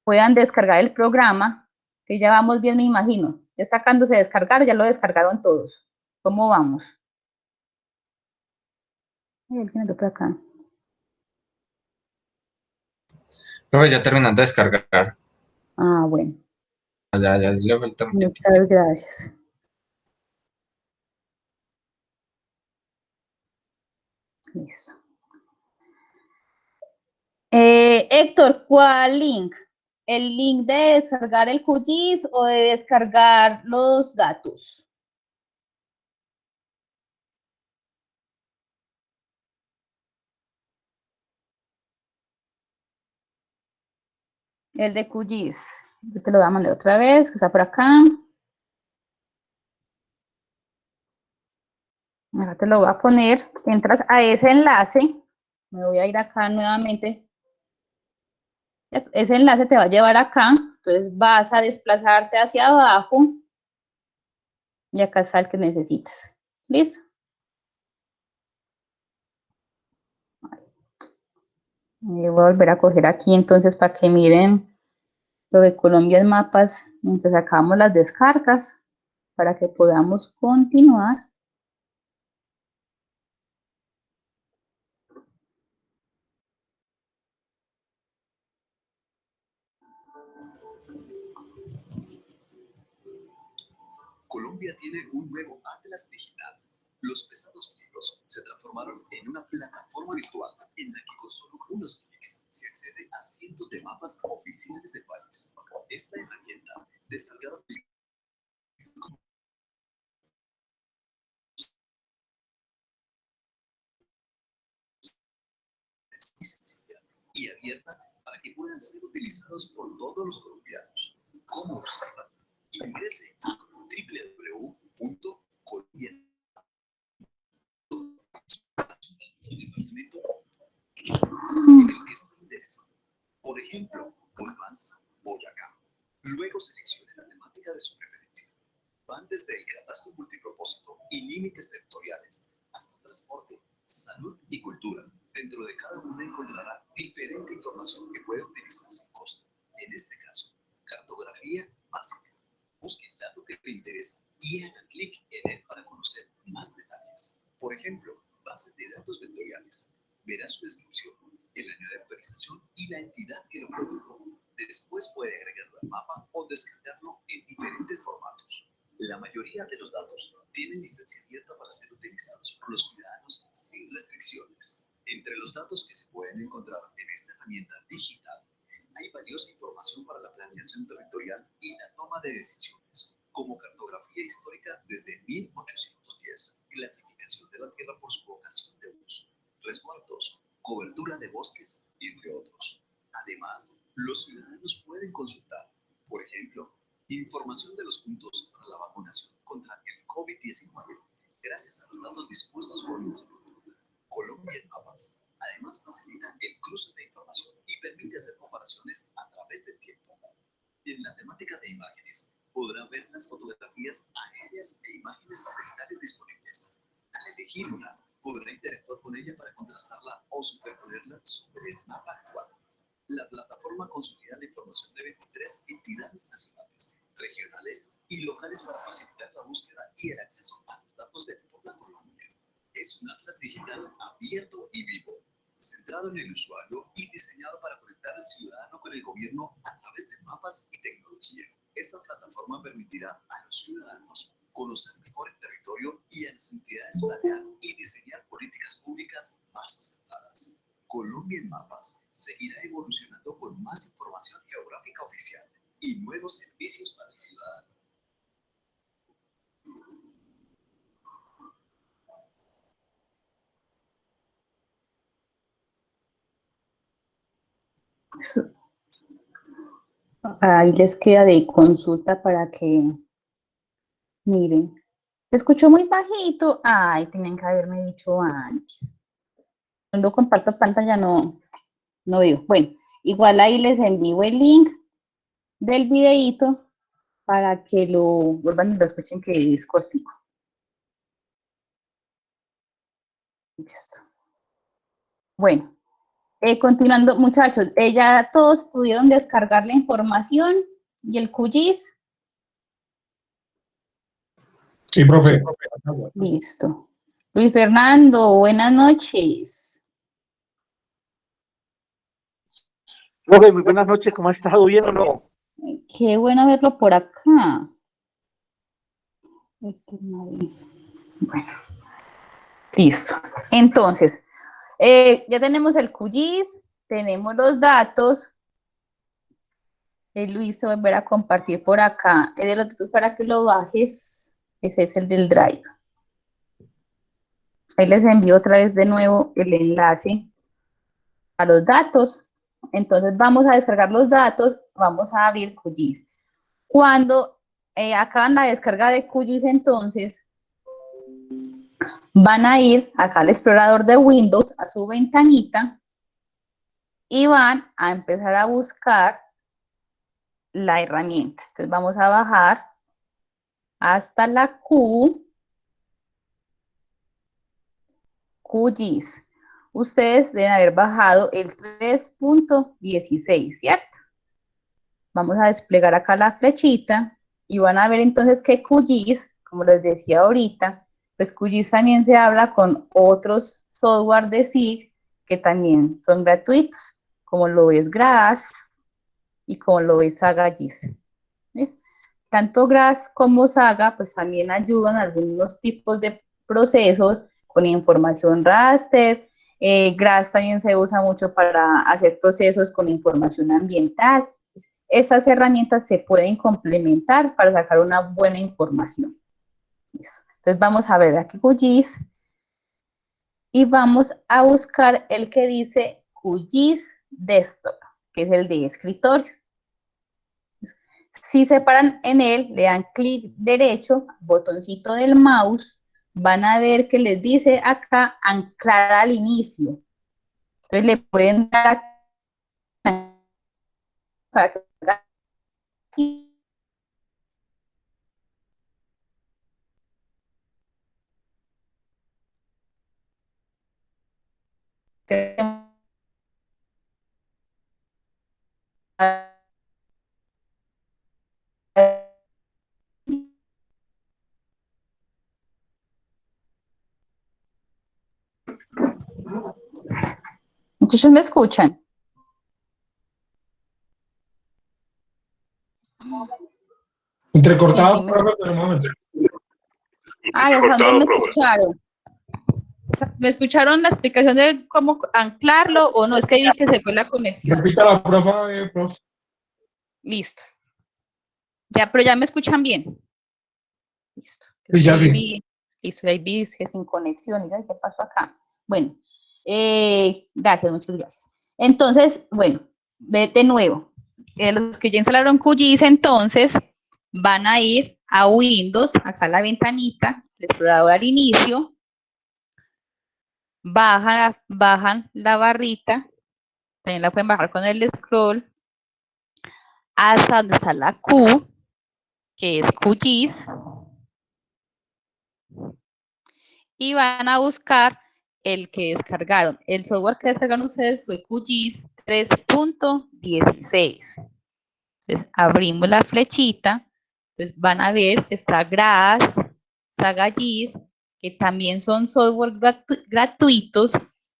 puedan descargar el programa, que ya vamos bien, me imagino. Ya sacándose de descargar, ya lo descargaron todos. ¿Cómo vamos? Por acá. Profe, ya terminando de descargar. Ah, bueno. Ya le falta un poquito. Muchas gracias. Listo. Héctor, ¿cuál link? ¿El link de descargar el QGIS o de descargar los datos? El de QGIS. Yo te lo voy a mandar otra vez, que está por acá. Ahora te lo voy a poner. Entras a ese enlace. Me voy a ir acá nuevamente. Ese enlace te va a llevar acá. Entonces vas a desplazarte hacia abajo. Y acá está el que necesitas. ¿Listo? Voy a volver a coger aquí entonces para que miren lo de Colombia en mapas mientras sacamos las descargas para que podamos continuar. Colombia tiene un nuevo Atlas digital. Los pesados libros se transformaron en una plataforma virtual en la que con solo unos clics se accede a cientos de mapas oficiales del país. Esta herramienta, desarrollada es muy sencilla y abierta para que puedan ser utilizados por todos los colombianos. ¿Cómo usarla? Ingrese a www.colombia.com. Por ejemplo, Ulmanza, Boyacá. Luego seleccione la temática de su preferencia. Van desde el catastro multipropósito y límites territoriales hasta transporte, salud y cultura. Dentro de cada una encontrará diferente información que puede utilizar sin costo. En este caso, cartografía básica. Busque el dato que le interesa y haga clic en él para conocer más detalles. Por ejemplo, bases de datos vectoriales. Verá su descripción, el año de actualización y la entidad que lo produjo. Después puede agregarlo al mapa o descargarlo en diferentes formatos. La mayoría de los datos tienen licencia abierta para ser utilizados por los ciudadanos sin restricciones. Entre los datos que se pueden encontrar en esta herramienta digital, hay valiosa información para la planeación territorial y la toma de decisiones, como cartografía histórica desde 1810, clasificación de la tierra por su vocación de uso, resguardos, cobertura de bosques, entre otros. Además, los ciudadanos pueden consultar, por ejemplo, información de los puntos para la vacunación contra el COVID-19, gracias a los datos dispuestos por el Instituto Colombia en Mapas. Además, facilita el cruce de información y permite hacer comparaciones a través del tiempo. En la temática de imágenes, podrá ver las fotografías aéreas e imágenes satelitales disponibles. Al elegir una, podrá interactuar con ella para contrastarla o superponerla sobre el mapa actual. La plataforma consolida la información de centrado en el usuario y diseñado para conectar al ciudadano con el gobierno a través de mapas y tecnología. Esta plataforma permitirá a los ciudadanos conocer mejor el territorio y a las entidades planear y diseñar políticas públicas más acertadas. Colombia en Mapas seguirá evolucionando con más información geográfica oficial y nuevos servicios para el ciudadano. Ahí les queda de consulta para que miren. Se escuchó muy bajito. Ay, tenían que haberme dicho antes. Cuando comparto pantalla no veo. Bueno, igual ahí les envío el link del videíto para que lo vuelvan y lo escuchen, que es cortico. Listo. Bueno, continuando, muchachos, ya todos pudieron descargar la información y el QGIS. Sí, profe. Listo. Luis Fernando, buenas noches. Profe, muy buenas noches, ¿cómo ha estado? ¿Bien o no? Qué bueno verlo por acá. Bueno, listo. Entonces, ya tenemos el QGIS, tenemos los datos. Luis, te voy a volver a compartir por acá el de los datos para que lo bajes. Ese es el del Drive. Ahí les envío otra vez de nuevo el enlace a los datos. Entonces vamos a descargar los datos, vamos a abrir QGIS. Cuando acaban la descarga de QGIS, entonces van a ir acá al explorador de Windows, a su ventanita, y van a empezar a buscar la herramienta. Entonces vamos a bajar hasta la QGIS. Ustedes deben haber bajado el 3.16, ¿cierto? Vamos a desplegar acá la flechita y van a ver entonces que QGIS, como les decía ahorita, pues QGIS también se habla con otros software de SIG que también son gratuitos, como lo es GRASS y como lo es SagaGIS. ¿Ves? Tanto GRASS como Saga pues también ayudan a algunos tipos de procesos con información raster. GRASS también se usa mucho para hacer procesos con información ambiental. Estas herramientas se pueden complementar para sacar una buena información. Eso. Entonces vamos a ver aquí QGIS y vamos a buscar el que dice QGIS Desktop, que es el de escritorio. Si se paran en él, le dan clic derecho, botoncito del mouse, van a ver que les dice acá anclar al inicio. Entonces le pueden dar para que aquí. Muchos me escuchan. Entrecortado, profe, pero un momento. Ay, ¿hasta dónde me escucharon? ¿Me escucharon la explicación de cómo anclarlo o no? Es que vi que se fue la conexión. Repítala, profe, profe. Listo. Ya, pero ya me escuchan bien. Listo. Sí, ya sí. Listo, ahí vi que sin conexión. Mira, ¿qué pasó acá? Bueno, gracias, muchas gracias. Entonces, bueno, de nuevo. Los que ya instalaron QGIS, entonces, van a ir a Windows, acá la ventanita, el explorador al inicio, bajan la barrita, también la pueden bajar con el scroll, hasta donde está la Q, que es QGIS, y van a buscar el que descargaron. El software que descargaron ustedes fue QGIS 3.16. Entonces, abrimos la flechita. Entonces, van a ver que está GRASS, SagaGIS, que también son software gratuitos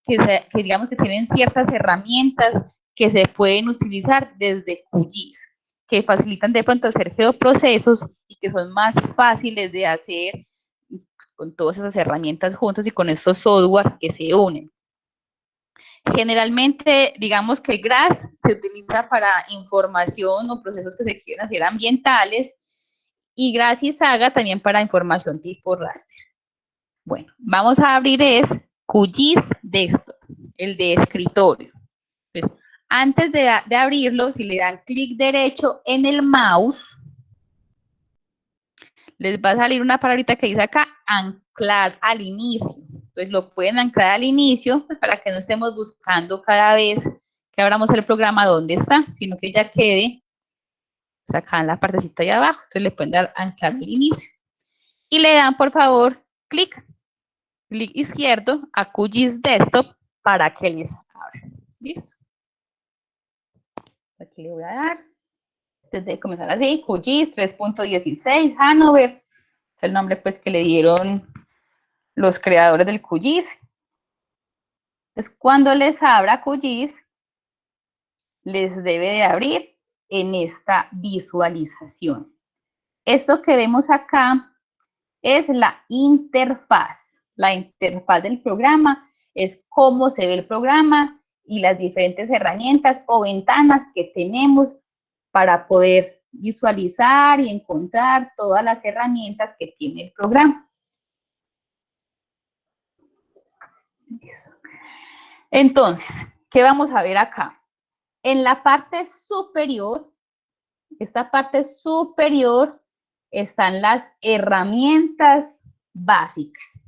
que digamos que tienen ciertas herramientas que se pueden utilizar desde QGIS, que facilitan de pronto hacer geoprocesos y que son más fáciles de hacer con todas esas herramientas juntos y con estos software que se unen. Generalmente, digamos que GRASS se utiliza para información o procesos que se quieren hacer ambientales y GRASS y Saga también para información tipo raster. Bueno, vamos a abrir QGIS Desktop, el de escritorio. Entonces, antes de abrirlo, si le dan clic derecho en el mouse, les va a salir una palabrita que dice acá, anclar al inicio. Entonces lo pueden anclar al inicio, pues para que no estemos buscando cada vez que abramos el programa dónde está, sino que ya quede pues, acá en la partecita de abajo. Entonces le pueden dar anclar al inicio. Y le dan, por favor, clic izquierdo a QGIS Desktop para que les abra. ¿Listo? Aquí le voy a dar. Entonces debe comenzar así, QGIS 3.16 Hanover. Es el nombre pues que le dieron los creadores del QGIS. Entonces, cuando les abra QGIS, les debe de abrir en esta visualización. Esto que vemos acá es la interfaz. La interfaz del programa es cómo se ve el programa y las diferentes herramientas o ventanas que tenemos para poder visualizar y encontrar todas las herramientas que tiene el programa. Entonces, ¿qué vamos a ver acá? En la parte superior, esta parte superior, están las herramientas básicas.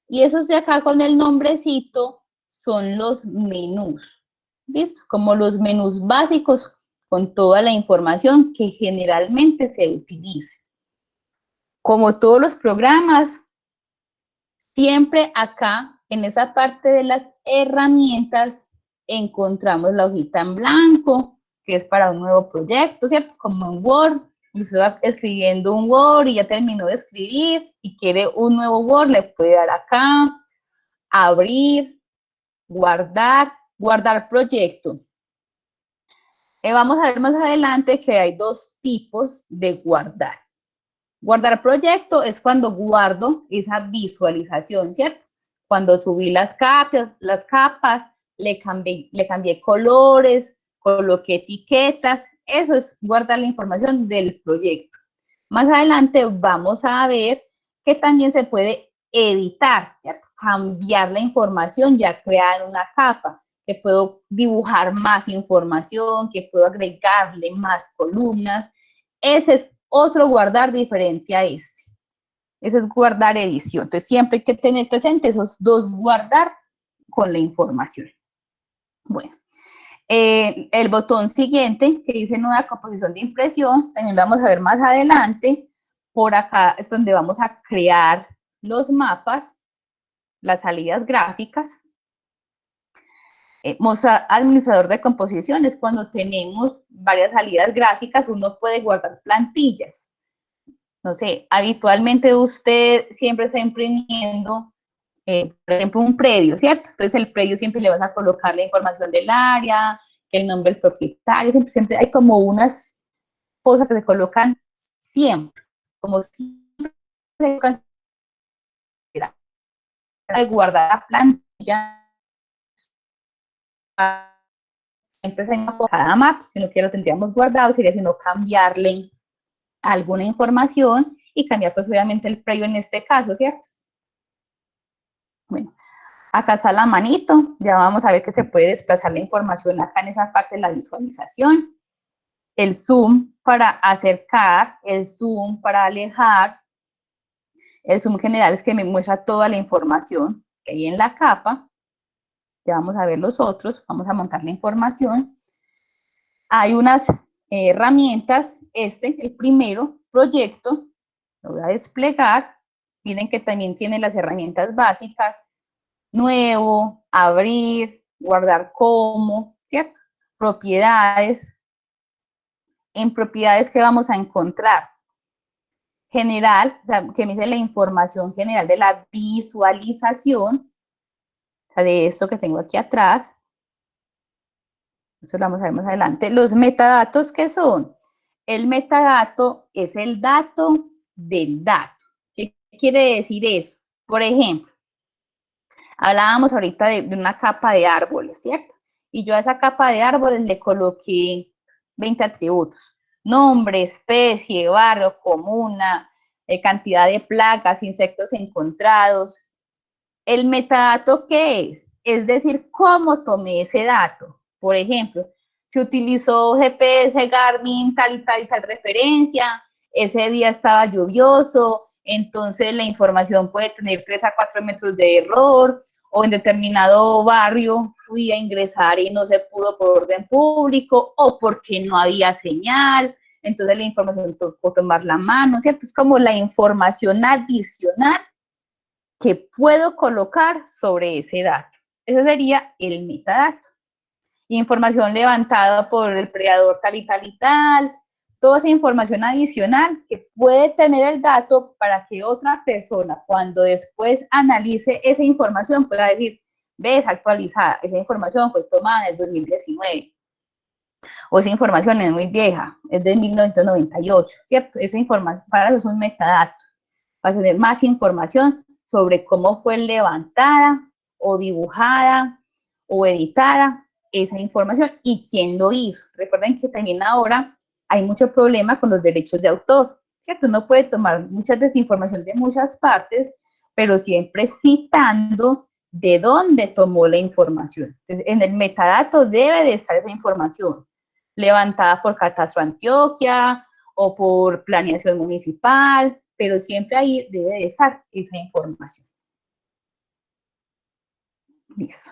Y esos de acá con el nombrecito son los menús. ¿Listo? Como los menús básicos con toda la información que generalmente se utiliza. Como todos los programas, siempre acá, en esa parte de las herramientas, encontramos la hojita en blanco, que es para un nuevo proyecto, ¿cierto? Como en Word, usted va escribiendo un Word y ya terminó de escribir y quiere un nuevo Word, le puede dar acá, abrir, guardar proyecto. Vamos a ver más adelante que hay dos tipos de guardar. Guardar proyecto es cuando guardo esa visualización, ¿cierto? Cuando subí las capas, le cambié colores, coloqué etiquetas, eso es guardar la información del proyecto. Más adelante vamos a ver que también se puede editar, ¿cierto? Cambiar la información, ya crear una capa, que puedo dibujar más información, que puedo agregarle más columnas. Ese es otro guardar diferente a este. Ese es guardar edición. Entonces, siempre hay que tener presente esos dos guardar con la información. Bueno, el botón siguiente, que dice nueva composición de impresión, también lo vamos a ver más adelante. Por acá es donde vamos a crear los mapas, las salidas gráficas. Mostrar administrador de composiciones, cuando tenemos varias salidas gráficas, uno puede guardar plantillas. No sé, habitualmente usted siempre está imprimiendo, por ejemplo, un predio, ¿cierto? Entonces, el predio siempre le vas a colocar la información del área, que el nombre del propietario, siempre hay como unas cosas que se colocan siempre, como siempre se colocan de guardar la plantilla, siempre se llama cada mapa, si no que lo tendríamos guardado, sería sino cambiarle alguna información y cambiar pues obviamente el predio en este caso, ¿cierto? Bueno, acá está la manito, ya vamos a ver que se puede desplazar la información acá en esa parte de la visualización. El zoom para acercar, el zoom para alejar, el zoom general es que me muestra toda la información que hay en la capa. Ya vamos a ver los otros, vamos a montar la información. Hay unas herramientas, el primero, proyecto, lo voy a desplegar. Miren que también tiene las herramientas básicas, nuevo, abrir, guardar como, ¿cierto? Propiedades. En propiedades, ¿qué vamos a encontrar? General, o sea, que me dice la información general de la visualización. sea, de esto que tengo aquí atrás. Eso lo vamos a ver más adelante. Los metadatos, ¿qué son? El metadato es el dato del dato. ¿Qué quiere decir eso? Por ejemplo, hablábamos ahorita de una capa de árboles, ¿cierto? Y yo a esa capa de árboles le coloqué 20 atributos. Nombre, especie, barrio, comuna, cantidad de plagas, insectos encontrados. ¿El metadato qué es? Es decir, cómo tomé ese dato. Por ejemplo, se utilizó GPS, Garmin, tal y tal referencia, ese día estaba lluvioso, entonces la información puede tener 3 a 4 metros de error, o en determinado barrio fui a ingresar y no se pudo por orden público, o porque no había señal, entonces la información tocó tomar la mano, ¿cierto? Es como la información adicional que puedo colocar sobre ese dato. Ese sería el metadato. Información levantada por el predador tal y tal y tal, toda esa información adicional que puede tener el dato para que otra persona, cuando después analice esa información, pueda decir, ves, actualizada, esa información fue tomada en el 2019, o esa información es muy vieja, es de 1998, ¿cierto? Esa información, para eso es un metadato, para tener más información sobre cómo fue levantada, o dibujada, o editada esa información y quién lo hizo. Recuerden que también ahora hay mucho problema con los derechos de autor, ¿cierto? Uno puede tomar mucha desinformación de muchas partes, pero siempre citando de dónde tomó la información. Entonces, en el metadato debe de estar esa información, levantada por Catastro Antioquia o por Planeación Municipal, pero siempre ahí debe de estar esa información. Listo.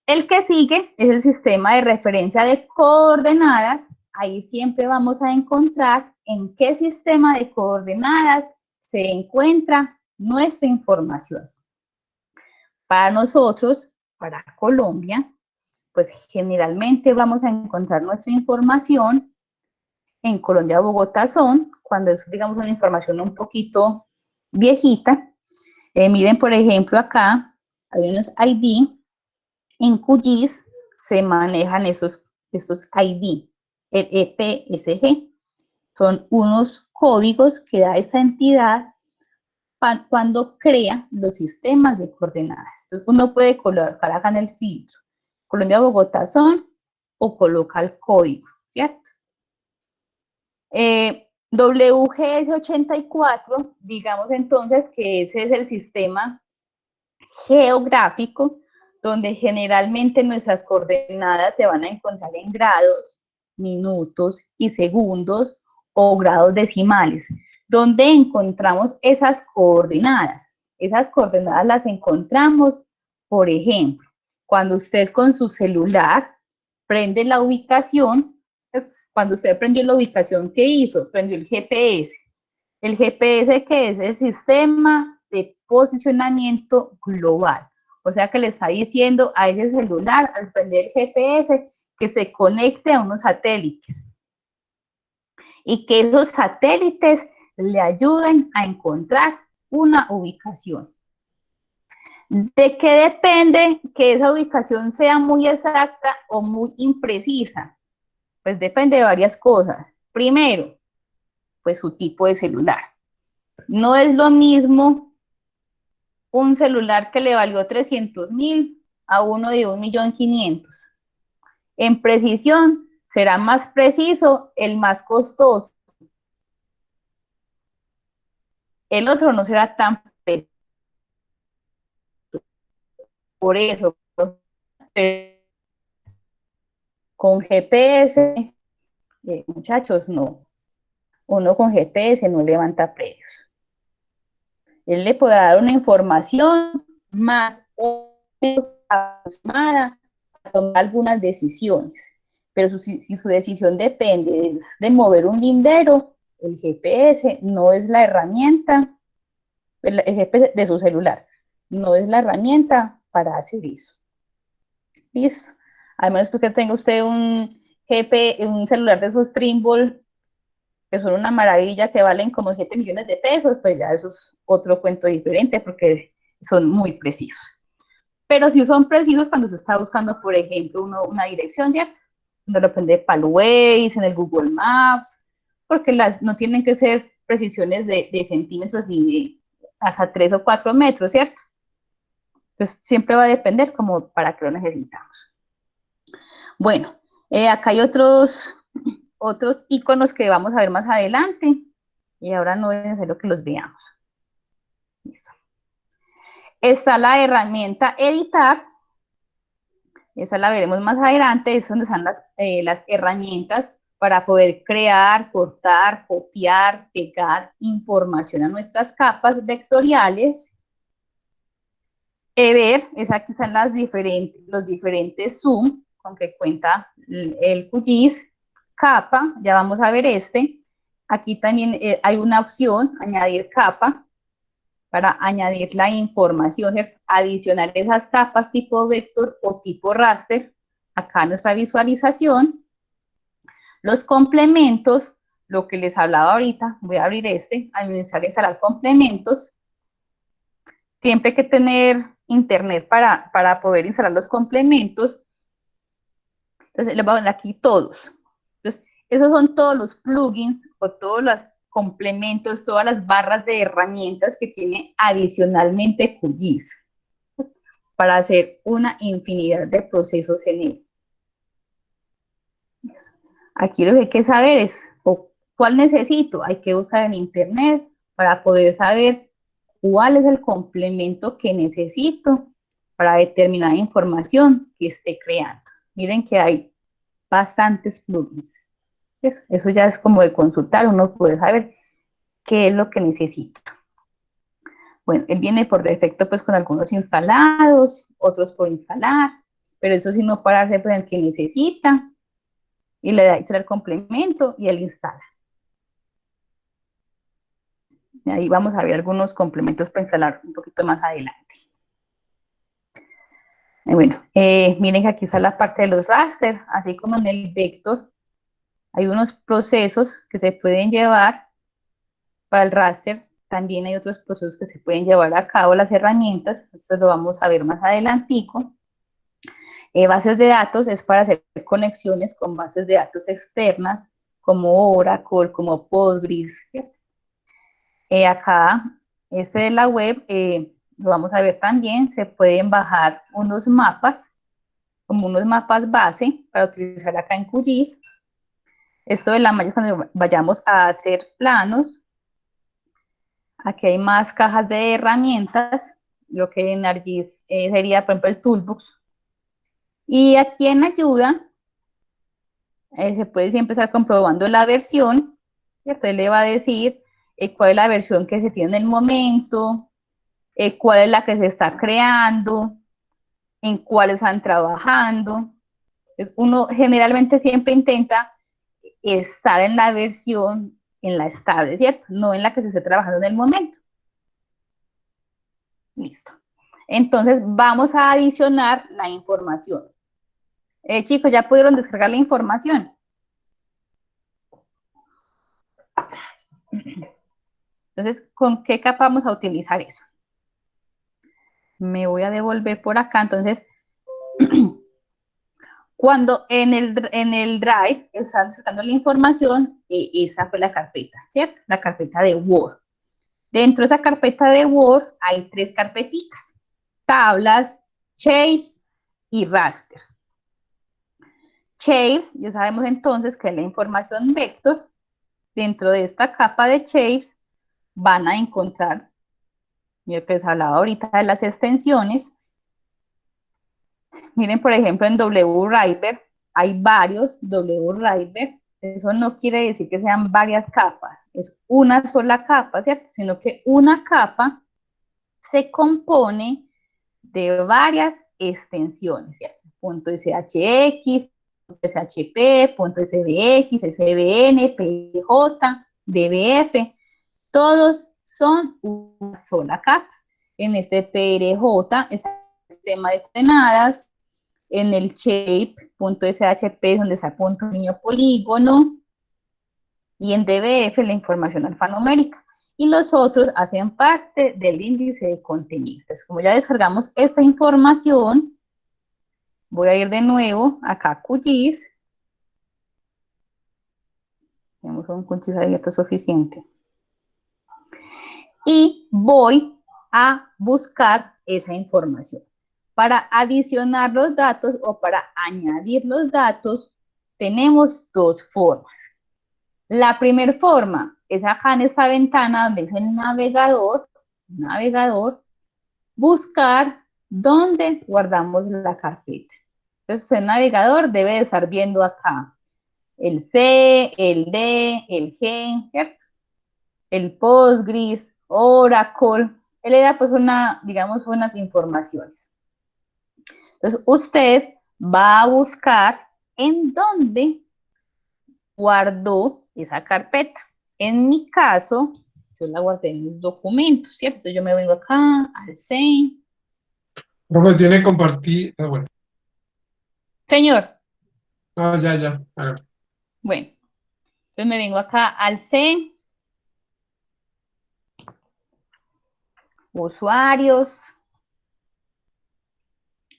El que sigue es el sistema de referencia de coordenadas. Ahí siempre vamos a encontrar en qué sistema de coordenadas se encuentra nuestra información. Para nosotros, para Colombia, pues generalmente vamos a encontrar nuestra información en Colombia, Bogotá son, cuando es, digamos, una información un poquito viejita. Miren, por ejemplo, acá hay unos ID. En QGIS se manejan estos ID, el EPSG. Son unos códigos que da esa entidad cuando crea los sistemas de coordenadas. Entonces, uno puede colocar acá en el filtro Colombia, Bogotá son, o coloca el código, ¿cierto? WGS84, digamos entonces que ese es el sistema geográfico donde generalmente nuestras coordenadas se van a encontrar en grados, minutos y segundos o grados decimales. ¿Dónde encontramos esas coordenadas? Esas coordenadas las encontramos, por ejemplo, cuando usted con su celular prende la ubicación. Cuando usted prendió la ubicación, ¿qué hizo? Prendió el GPS. El GPS, que es el sistema de posicionamiento global. O sea que le está diciendo a ese celular, al prender el GPS, que se conecte a unos satélites. Y que esos satélites le ayuden a encontrar una ubicación. ¿De qué depende que esa ubicación sea muy exacta o muy imprecisa? Pues depende de varias cosas. Primero, pues su tipo de celular. No es lo mismo un celular que le valió 300.000 a uno de 1.500.000. En precisión, será más preciso el más costoso. El otro no será tan preciso. Por eso, con GPS, muchachos, no. Uno con GPS no levanta precios. Él le podrá dar una información más o menos aproximada a tomar algunas decisiones. Pero si su decisión depende de mover un lindero, el GPS no es la herramienta, el GPS de su celular, no es la herramienta para hacer eso. Listo. Al menos porque tenga usted un celular de esos Trimble, que son una maravilla, que valen como 7 millones de pesos, pues ya eso es otro cuento diferente porque son muy precisos. pero sí son precisos cuando se está buscando, por ejemplo, una dirección, ¿cierto? Cuando lo prende para el Waze, en el Google Maps, porque no tienen que ser precisiones de centímetros ni hasta 3 o 4 metros, ¿cierto? Entonces, siempre va a depender como para qué lo necesitamos. Bueno, acá hay otros iconos que vamos a ver más adelante, y ahora no es necesario que los veamos. Listo. Está la herramienta editar, esa la veremos más adelante, es donde están las herramientas para poder crear, cortar, copiar, pegar información a nuestras capas vectoriales. Ver, aquí están los diferentes zoom con que cuenta el QGIS. Capa, ya vamos a ver Aquí también hay una opción, añadir capa, para añadir la información, ¿cierto? Adicionar esas capas tipo vector o tipo raster, acá en nuestra visualización. Los complementos, lo que les hablaba ahorita, voy a abrir administrar e instalar complementos. Siempre hay que tener internet para poder instalar los complementos. Entonces, les voy a poner aquí todos. Entonces, esos son todos los plugins o todos los complementos, todas las barras de herramientas que tiene adicionalmente QGIS para hacer una infinidad de procesos en él. Aquí lo que hay que saber es cuál necesito. Hay que buscar en internet para poder saber cuál es el complemento que necesito para determinada información que esté creando. Miren que hay bastantes plugins. Eso ya es como de consultar, uno puede saber qué es lo que necesito. Bueno, él viene por defecto pues con algunos instalados, otros por instalar, pero eso sí no pararse por el que necesita, y le da instalar complemento y él instala. Y ahí vamos a ver algunos complementos para instalar un poquito más adelante. Bueno, miren que aquí está la parte de los raster, así como en el vector. Hay unos procesos que se pueden llevar para el raster, también hay otros procesos que se pueden llevar a cabo, las herramientas, esto lo vamos a ver más adelantico. Bases de datos es para hacer conexiones con bases de datos externas, como Oracle, como Postgres. Acá, de la web, lo vamos a ver también, se pueden bajar unos mapas, como unos mapas base, para utilizar acá en QGIS. Esto de la malla es cuando vayamos a hacer planos. Aquí hay más cajas de herramientas, lo que en ArcGIS sería, por ejemplo, el Toolbox. Y aquí en ayuda, se puede siempre estar comprobando la versión, ¿cierto? Él le va a decir cuál es la versión que se tiene en el momento, cuál es la que se está creando, en cuál están trabajando. Entonces, uno generalmente siempre intenta estar en la versión, en la estable, ¿cierto? No en la que se esté trabajando en el momento. Listo. Entonces, vamos a adicionar la información. Chicos, ¿ya pudieron descargar la información? Entonces, ¿con qué capa vamos a utilizar eso? Me voy a devolver por acá. Entonces, cuando en el Drive están sacando la información, esa fue la carpeta, ¿cierto? La carpeta de Word. Dentro de esa carpeta de Word hay 3 carpeticas: tablas, shapes y raster. Shapes, ya sabemos entonces que es la información vector. Dentro de esta capa de shapes van a encontrar, mira que les hablaba ahorita de las extensiones. Miren, por ejemplo, en WRiver hay varios WRiver. Eso no quiere decir que sean varias capas, es una sola capa, ¿cierto? Sino que una capa se compone de varias extensiones, ¿cierto? .shx, .shp, .sbx, sbn, pj, dbf, todos son una sola capa. En este PRJ es el sistema de coordenadas, en el shape.shp es donde está el punto niño polígono, y en dbf la información alfanumérica. y los otros hacen parte del índice de contenido. Entonces, como ya descargamos esta información, voy a ir de nuevo acá a QGIS. Tenemos un QGIS abierto suficiente. Y voy a buscar esa información. Para adicionar los datos o para añadir los datos, tenemos dos formas. La primera forma es acá en esta ventana donde dice el navegador, buscar dónde guardamos la carpeta. Entonces el navegador debe de estar viendo acá el C, el D, el G, ¿cierto? El Postgres, Oracle, él le da pues digamos, unas informaciones. Entonces usted va a buscar en dónde guardó esa carpeta. En mi caso, yo la guardé en mis documentos, ¿cierto? Entonces yo me vengo acá al C. Profe, tiene que compartir. Ah, bueno. Señor. Ah, ya. A ver. Bueno, entonces me vengo acá al C. Usuarios.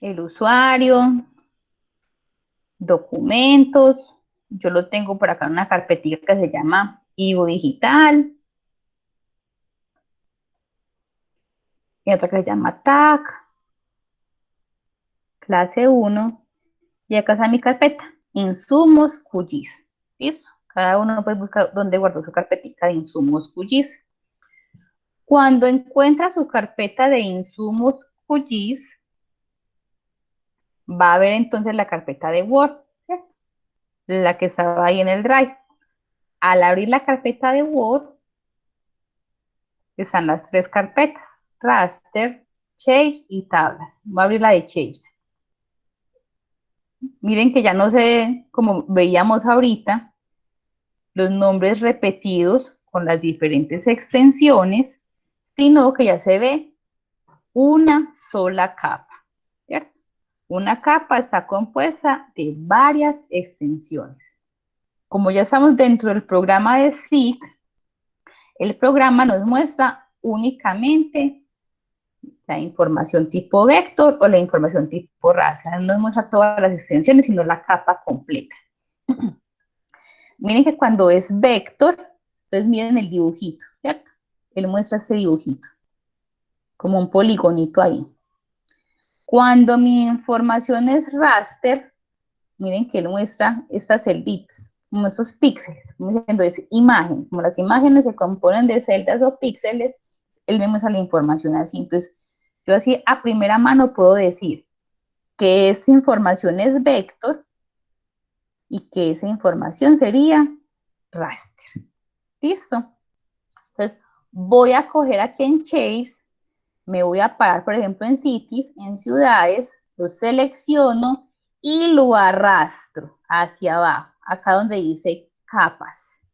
El usuario. Documentos. Yo lo tengo por acá en una carpetita que se llama IVO Digital. Y otra que se llama TAC. Clase 1. Y acá está mi carpeta. Insumos QGIS. ¿Listo? Cada uno puede buscar dónde guardó su carpetita de insumos QGIS. Cuando encuentra su carpeta de insumos QGIS, va a ver entonces la carpeta de Word, ¿cierto? La que estaba ahí en el Drive. Al abrir la carpeta de Word, están las tres carpetas, Raster, Shapes y Tablas. Voy a abrir la de Shapes. Miren que ya no se ve, como veíamos ahorita, los nombres repetidos con las diferentes extensiones, sino que ya se ve una sola capa, ¿cierto? Una capa está compuesta de varias extensiones. Como ya estamos dentro del programa de SIG, el programa nos muestra únicamente la información tipo vector o la información tipo raster. No nos muestra todas las extensiones, sino la capa completa. Miren que cuando es vector, entonces miren el dibujito, ¿cierto? Él muestra este dibujito, como un poligonito ahí. Cuando mi información es raster, miren que él muestra estas celditas, como estos píxeles, como diciendo, es imagen. Como las imágenes se componen de celdas o píxeles, él me muestra la información así. Entonces, yo así a primera mano puedo decir que esta información es vector y que esa información sería raster. ¿Listo? Entonces, voy a coger aquí en Shapes, me voy a parar, por ejemplo, en Cities, en ciudades, lo selecciono y lo arrastro hacia abajo, acá donde dice capas.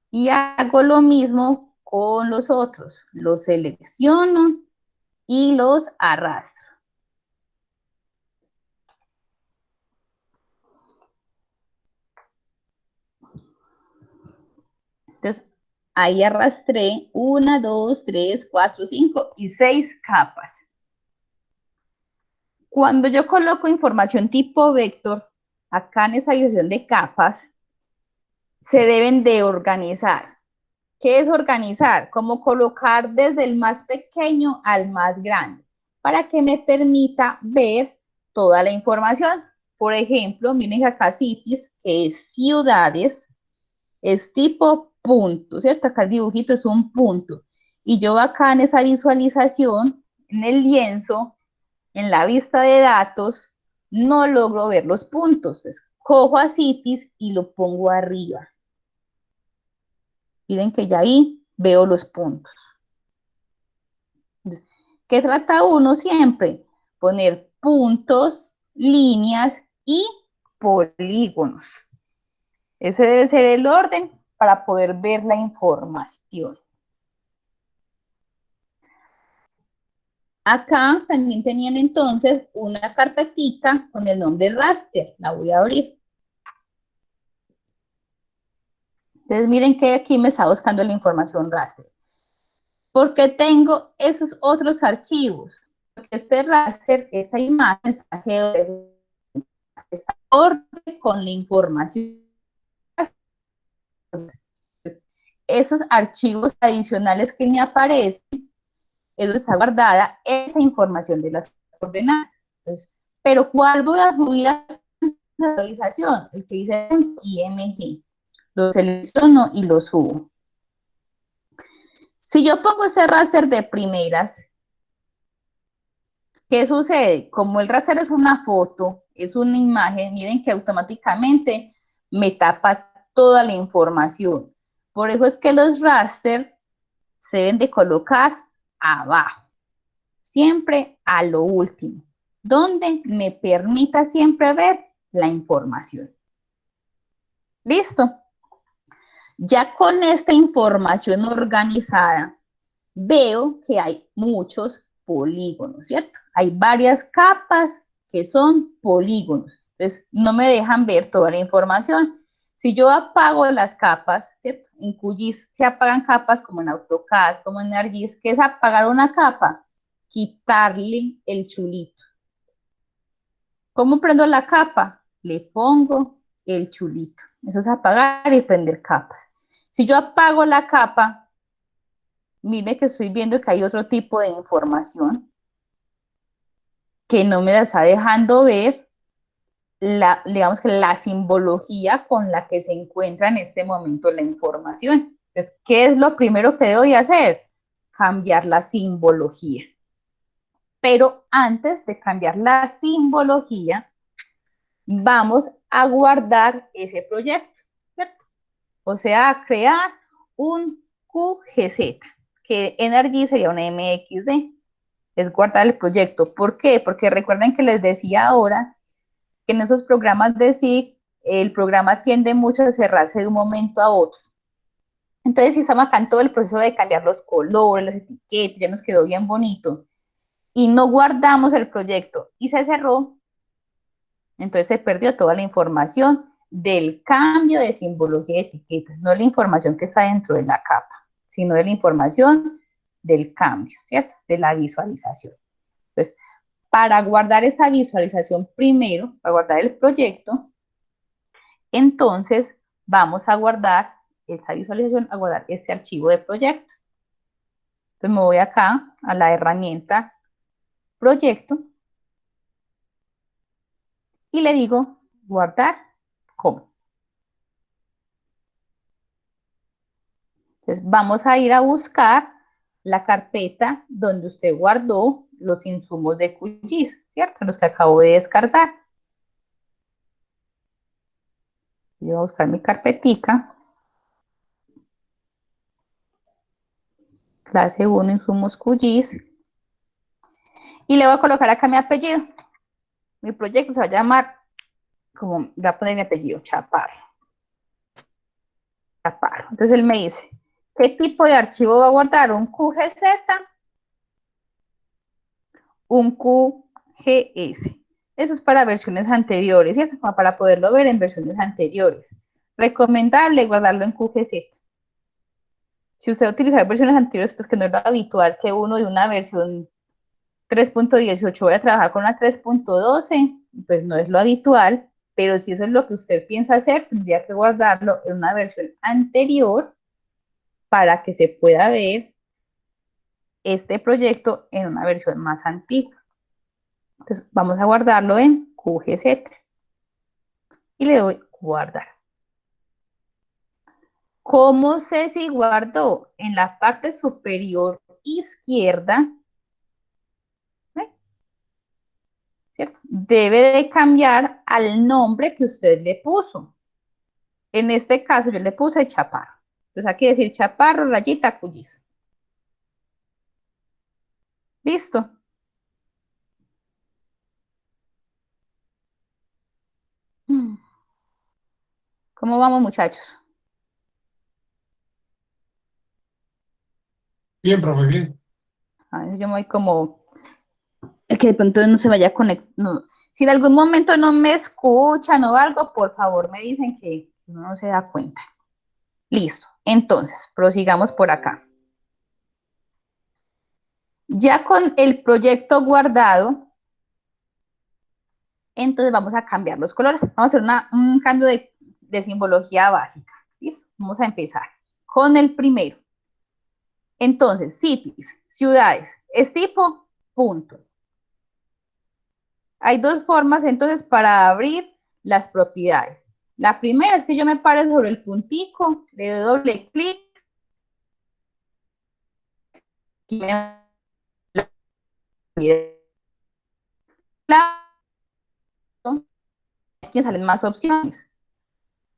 Y hago lo mismo con los otros, los selecciono y los arrastro. Entonces, ahí arrastré 1, 2, 3, 4, 5 y 6 capas. Cuando yo coloco información tipo vector, acá en esa división de capas, se deben de organizar. ¿Qué es organizar? Como colocar desde el más pequeño al más grande, para que me permita ver toda la información. Por ejemplo, miren acá Cities, que es ciudades, es tipo punto, ¿cierto? Acá el dibujito es un punto. Y yo acá en esa visualización, en el lienzo, en la vista de datos, no logro ver los puntos. Entonces, cojo a Cities y lo pongo arriba. Miren que ya ahí veo los puntos. Entonces, ¿qué trata uno siempre? Poner puntos, líneas y polígonos. Ese debe ser el orden para poder ver la información. Acá también tenían entonces una carpetita con el nombre raster. La voy a abrir. Entonces, miren que aquí me está buscando la información raster. ¿Por qué tengo esos otros archivos? Porque este raster, esta imagen, está orden con la información. Esos archivos adicionales que me aparecen, eso está guardada esa información de las coordenadas. Entonces, pero ¿cuál voy a subir a la actualización? El que dice IMG. Lo selecciono y lo subo. Si yo pongo este raster de primeras, ¿qué sucede? Como el raster es una foto, es una imagen, miren que automáticamente me tapa toda la información. Por eso es que los raster se deben de colocar abajo, siempre a lo último, donde me permita siempre ver la información. ¿Listo? Ya con esta información organizada, veo que hay muchos polígonos, ¿cierto? Hay varias capas que son polígonos. Entonces, no me dejan ver toda la información. Si yo apago las capas, ¿cierto? En QGIS se apagan capas como en AutoCAD, como en ArcGIS. ¿Qué es apagar una capa? Quitarle el chulito. ¿Cómo prendo la capa? Le pongo el chulito. Eso es apagar y prender capas. Si yo apago la capa, mire que estoy viendo que hay otro tipo de información que no me la está dejando ver, digamos que la simbología con la que se encuentra en este momento la información. Entonces, ¿qué es lo primero que debo de hacer? Cambiar la simbología. Pero antes de cambiar la simbología, vamos a guardar ese proyecto, ¿cierto? O sea, crear un QGZ, que en ArcGIS sería una MXD. Es guardar el proyecto. ¿Por qué? Porque recuerden que les decía ahora que en esos programas de SIG, el programa tiende mucho a cerrarse de un momento a otro. Entonces, si estamos acá en todo el proceso de cambiar los colores, las etiquetas, ya nos quedó bien bonito, y no guardamos el proyecto y se cerró, entonces se perdió toda la información del cambio de simbología de etiquetas, no la información que está dentro de la capa, sino de la información del cambio, ¿cierto? De la visualización. Entonces, para guardar esa visualización primero, para guardar el proyecto, entonces vamos a guardar esa visualización, a guardar este archivo de proyecto. Entonces me voy acá a la herramienta proyecto y le digo guardar como. Entonces vamos a ir a buscar la carpeta donde usted guardó los insumos de QGIS, ¿cierto? Los que acabo de descargar. Voy a buscar mi carpetica. Clase 1, insumos QGIS. Y le voy a colocar acá mi apellido. Mi proyecto se va a llamar, como voy a poner mi apellido, Chaparro. Chaparro. Entonces él me dice, ¿qué tipo de archivo va a guardar? ¿Un QGZ? ¿Un QGS? Eso es para versiones anteriores, ¿cierto? Como para poderlo ver en versiones anteriores. Recomendable guardarlo en QGZ. Si usted utiliza versiones anteriores, pues que no es lo habitual que uno de una versión 3.18 vaya a trabajar con una 3.12, pues no es lo habitual, pero si eso es lo que usted piensa hacer, tendría que guardarlo en una versión anterior para que se pueda ver este proyecto en una versión más antigua. Entonces vamos a guardarlo en QGZ y le doy guardar. ¿Cómo sé si guardó? En la parte superior izquierda, ¿cierto? Debe de cambiar al nombre que usted le puso. En este caso yo le puse Chaparro. Entonces aquí decir Chaparro, rayita, QGIS. ¿Listo? ¿Cómo vamos, muchachos? Bien, profe, bien. Yo me voy como... El que de pronto no se vaya a conectar. No. Si en algún momento no me escuchan o algo, por favor me dicen que uno no se da cuenta. Listo. Entonces, prosigamos por acá. Ya con el proyecto guardado, entonces vamos a cambiar los colores. Vamos a hacer un cambio de simbología básica. ¿Listo? Vamos a empezar con el primero. Entonces, cities, ciudades, es tipo punto. Hay dos formas entonces para abrir las propiedades. La primera es que yo me pare sobre el puntico, le doy doble clic. Aquí salen más opciones.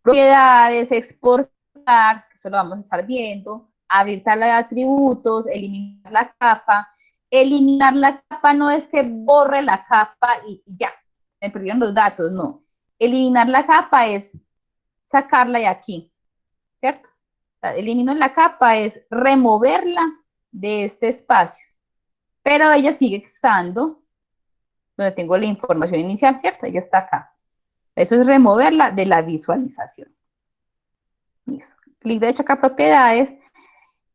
Propiedades, exportar, que eso lo vamos a estar viendo, abrir tabla de atributos, eliminar la capa. Eliminar la capa no es que borre la capa y ya, me perdieron los datos, no. Eliminar la capa es sacarla de aquí, ¿cierto? O sea, elimino la capa es removerla de este espacio, pero ella sigue estando donde tengo la información inicial, ¿cierto? Ella está acá. Eso es removerla de la visualización. Listo. Clic derecho acá, propiedades.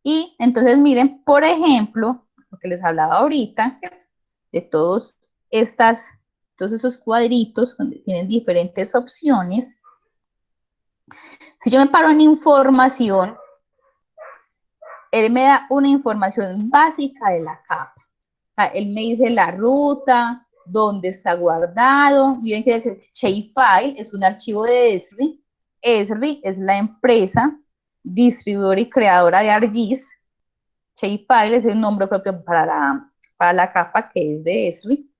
Y entonces miren, por ejemplo, lo que les hablaba ahorita, ¿cierto? De todos esos cuadritos donde tienen diferentes opciones. Si yo me paro en información, él me da una información básica de la capa. O sea, él me dice la ruta, dónde está guardado. Miren que Shapefile es un archivo de Esri. Esri es la empresa distribuidora y creadora de ArcGIS. Shapefile es el nombre propio para la capa que es de Esri.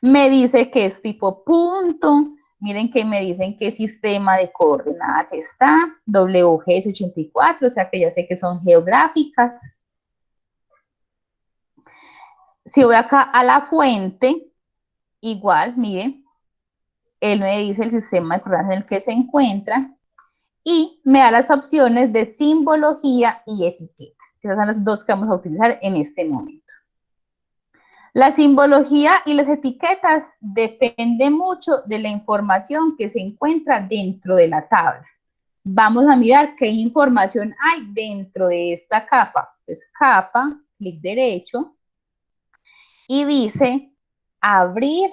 Me dice que es tipo punto. Miren que me dicen qué sistema de coordenadas está. WGS84, o sea que ya sé que son geográficas. Si voy acá a la fuente, igual, miren, él me dice el sistema de coordenadas en el que se encuentra y me da las opciones de simbología y etiqueta. Esas son las dos que vamos a utilizar en este momento. La simbología y las etiquetas depende mucho de la información que se encuentra dentro de la tabla. Vamos a mirar qué información hay dentro de esta capa. Pues capa, clic derecho, y dice abrir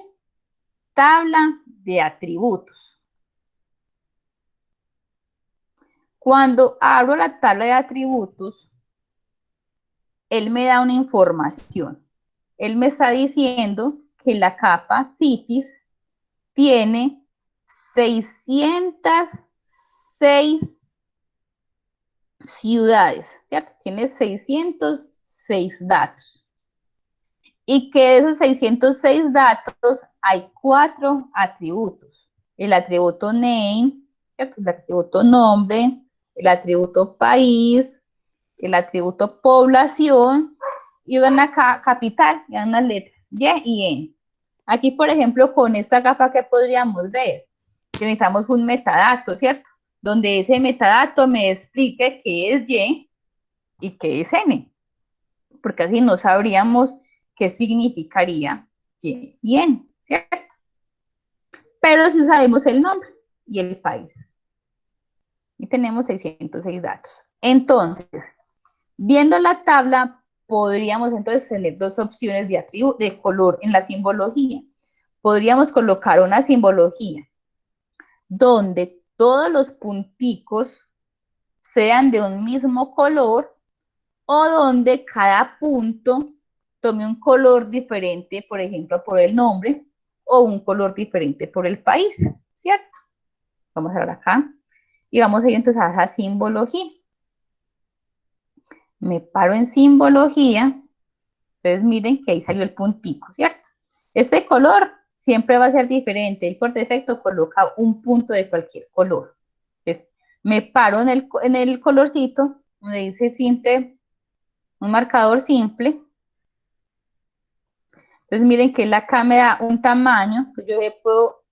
tabla de atributos. Cuando abro la tabla de atributos, él me da una información. Él me está diciendo que la capa Cities tiene 606 ciudades, ¿cierto? Tiene 606 datos. Y que de esos 606 datos hay 4 atributos. El atributo name, ¿cierto? El atributo nombre, el atributo país, el atributo población y una capital, y unas letras, Y y N. Aquí, por ejemplo, con esta capa que podríamos ver, que necesitamos un metadato, ¿cierto? Donde ese metadato me explique qué es y qué es N. Porque así no sabríamos qué significaría Y y N, ¿cierto? Pero sí sabemos el nombre y el país. Y tenemos 606 datos. Entonces, viendo la tabla, podríamos entonces tener dos opciones de color en la simbología. Podríamos colocar una simbología donde todos los punticos sean de un mismo color o donde cada punto tome un color diferente, por ejemplo, por el nombre, o un color diferente por el país, ¿cierto? Vamos a ver acá. Y vamos a ir entonces a esa simbología. Me paro en simbología. Entonces miren que ahí salió el puntico, ¿cierto? Este color siempre va a ser diferente. Él por defecto coloca un punto de cualquier color. Entonces me paro en el colorcito donde dice simple, un marcador simple. Entonces miren que él acá me da un tamaño, pues yo le puedo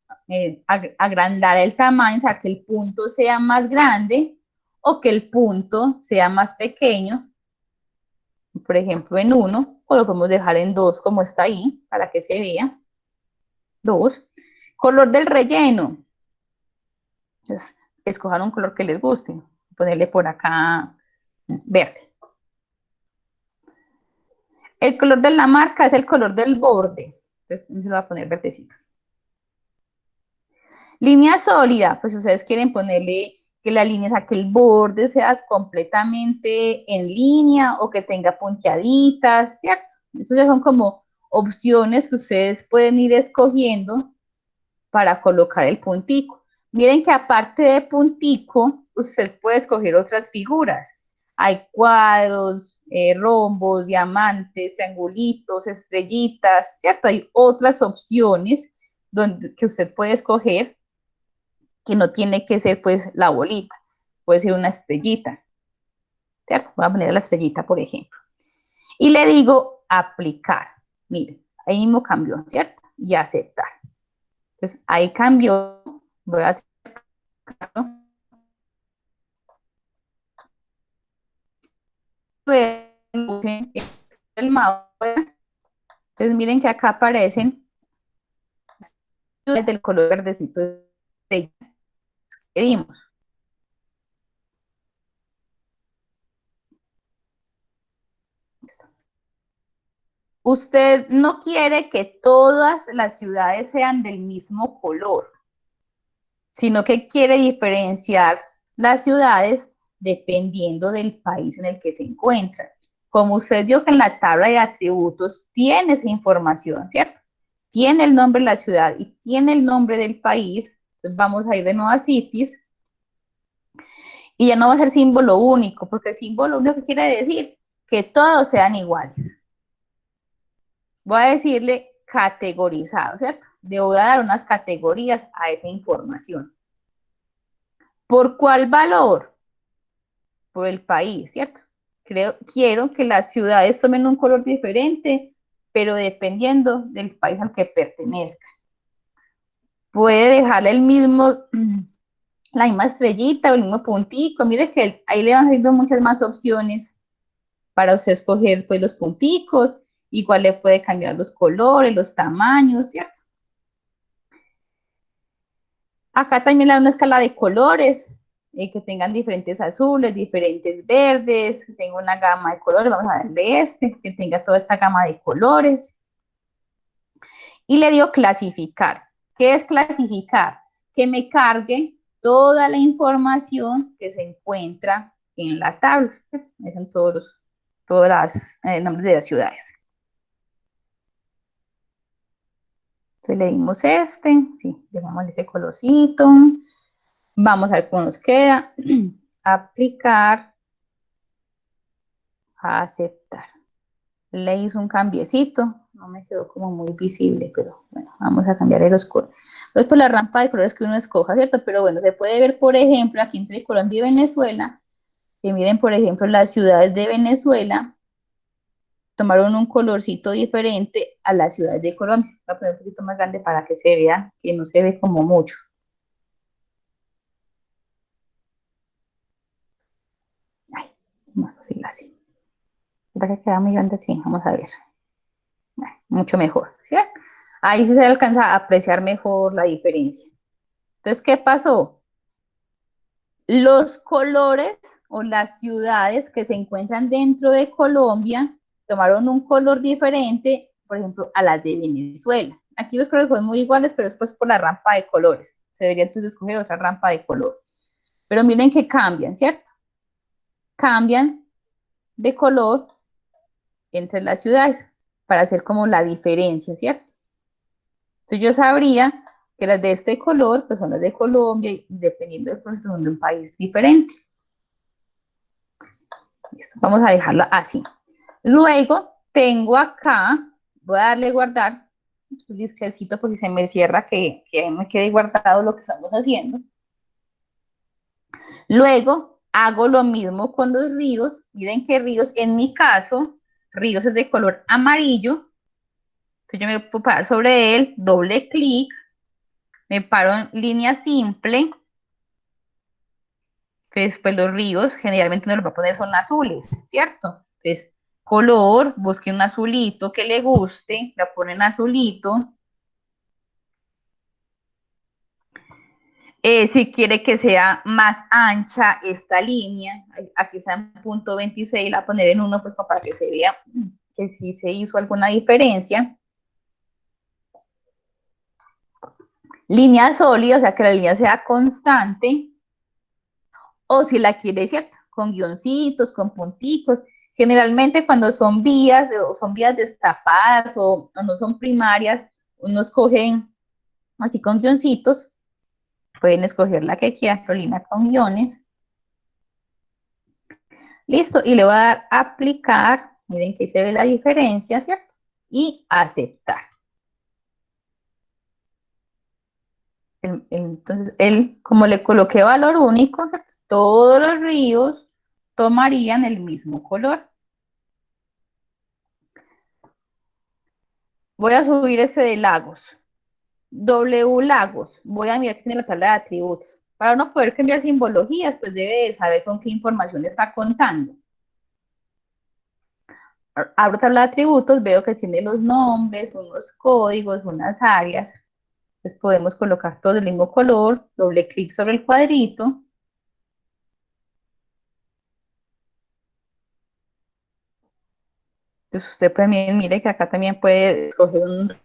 agrandar el tamaño, o sea que el punto sea más grande o que el punto sea más pequeño. Por ejemplo en 1, o lo podemos dejar en 2 como está ahí, para que se vea. 2. Color del relleno. Entonces, escojan un color que les guste. ponerle por acá verde. El color de la marca es el color del borde. Entonces, se lo voy a poner verdecito. Línea sólida, pues ustedes quieren ponerle que la línea, o sea, que el borde sea completamente en línea o que tenga punteaditas, ¿cierto? Eso ya son como opciones que ustedes pueden ir escogiendo para colocar el puntico. Miren que aparte de puntico, usted puede escoger otras figuras. Hay cuadros, rombos, diamantes, triangulitos, estrellitas, ¿cierto? Hay otras opciones que usted puede escoger que no tiene que ser pues la bolita, puede ser una estrellita, ¿cierto? Voy a poner la estrellita, por ejemplo. Y le digo aplicar. Miren, ahí mismo cambió, ¿cierto? Y aceptar. Entonces, ahí cambió. Voy a aceptarlo. El mouse. Entonces, miren que acá aparecen del color verdecito que dimos. Usted no quiere que todas las ciudades sean del mismo color, sino que quiere diferenciar las ciudades dependiendo del país en el que se encuentran. Como usted vio que en la tabla de atributos tiene esa información, ¿cierto? Tiene el nombre de la ciudad y tiene el nombre del país. Entonces vamos a ir de nuevo a cities. Y ya no va a ser símbolo único, porque el símbolo único quiere decir que todos sean iguales. Voy a decirle categorizado, ¿cierto? Le voy a dar unas categorías a esa información. ¿Por cuál valor? Por el país, ¿cierto? Quiero que las ciudades tomen un color diferente, pero dependiendo del país al que pertenezca. Puede dejarle la misma estrellita o el mismo puntico. Mire que ahí le van saliendo muchas más opciones para usted escoger pues los punticos. Igual le puede cambiar los colores, los tamaños, ¿cierto? Acá también le da una escala de colores, que tengan diferentes azules, diferentes verdes, que tenga una gama de colores, vamos a darle que tenga toda esta gama de colores. Y le digo clasificar. ¿Qué es clasificar? Que me cargue toda la información que se encuentra en la tabla. Esos son todos los nombres de las ciudades. Entonces le dimos sí, dejamos ese colorcito. Vamos a ver cómo nos queda. Aplicar. Aceptar. Le hizo un cambiecito. No me quedó como muy visible, pero bueno, vamos a cambiarle los colores. Pues por la rampa de colores que uno escoja, ¿cierto? Pero bueno, se puede ver, por ejemplo, aquí entre Colombia y Venezuela, que miren, por ejemplo, las ciudades de Venezuela tomaron un colorcito diferente a las ciudades de Colombia. Voy a poner un poquito más grande para que se vea, que no se ve como mucho. Ay, más fácil así. ¿Verdad que queda muy grande? Sí, vamos a ver. Mucho mejor, ¿cierto? Ahí sí se alcanza a apreciar mejor la diferencia. Entonces, ¿qué pasó? Los colores o las ciudades que se encuentran dentro de Colombia tomaron un color diferente, por ejemplo, a las de Venezuela. Aquí los colores son muy iguales, pero después por la rampa de colores. Se debería entonces escoger otra rampa de color. Pero miren que cambian, ¿cierto? Cambian de color entre las ciudades para hacer como la diferencia, ¿cierto? Entonces yo sabría que las de este color pues son las de Colombia y dependiendo del proceso son de un país diferente. Listo, vamos a dejarlo así. Luego tengo acá, voy a darle guardar un disquecito por si se me cierra que me quede guardado lo que estamos haciendo. Luego hago lo mismo con los ríos. Miren que ríos, en mi caso, ríos es de color amarillo. Entonces yo me puedo parar sobre él, doble clic, me paro en línea simple. Entonces, pues los ríos generalmente uno los va a poner son azules, ¿cierto? Entonces, color, busque un azulito que le guste, la ponen azulito. Si quiere que sea más ancha esta línea, aquí está en punto 26, la voy a poner en 1, pues para que se vea que sí se hizo alguna diferencia. Línea sólida, o sea, que la línea sea constante, o si la quiere, ¿cierto? Con guioncitos, con punticos. Generalmente cuando son vías, o son vías destapadas, o no son primarias, unos cogen así con guioncitos. Pueden escoger la que quieran, Carolina, con guiones. Listo, y le voy a dar aplicar. Miren que se ve la diferencia, ¿cierto? Y aceptar. Entonces, como le coloqué valor único, ¿cierto? Todos los ríos tomarían el mismo color. Voy a subir este de lagos. W lagos. Voy a mirar que tiene la tabla de atributos. Para uno poder cambiar simbologías, pues debe de saber con qué información está contando. Abro tabla de atributos, veo que tiene los nombres, unos códigos, unas áreas. Entonces podemos colocar todo del mismo color, doble clic sobre el cuadrito. Entonces usted también mire que acá también puede escoger un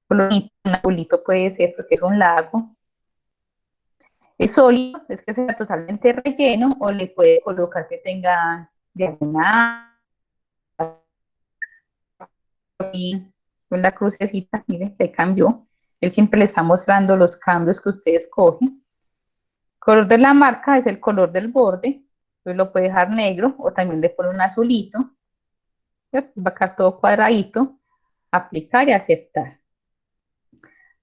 un azulito puede ser porque es un lago. Es sólido, es que sea totalmente relleno, o le puede colocar que tenga diagonal y con la crucecita, miren que cambió. Él siempre le está mostrando los cambios que usted escoge. Color de la marca es el color del borde, entonces lo puede dejar negro o también le pone un azulito. Va a quedar todo cuadradito, aplicar y aceptar.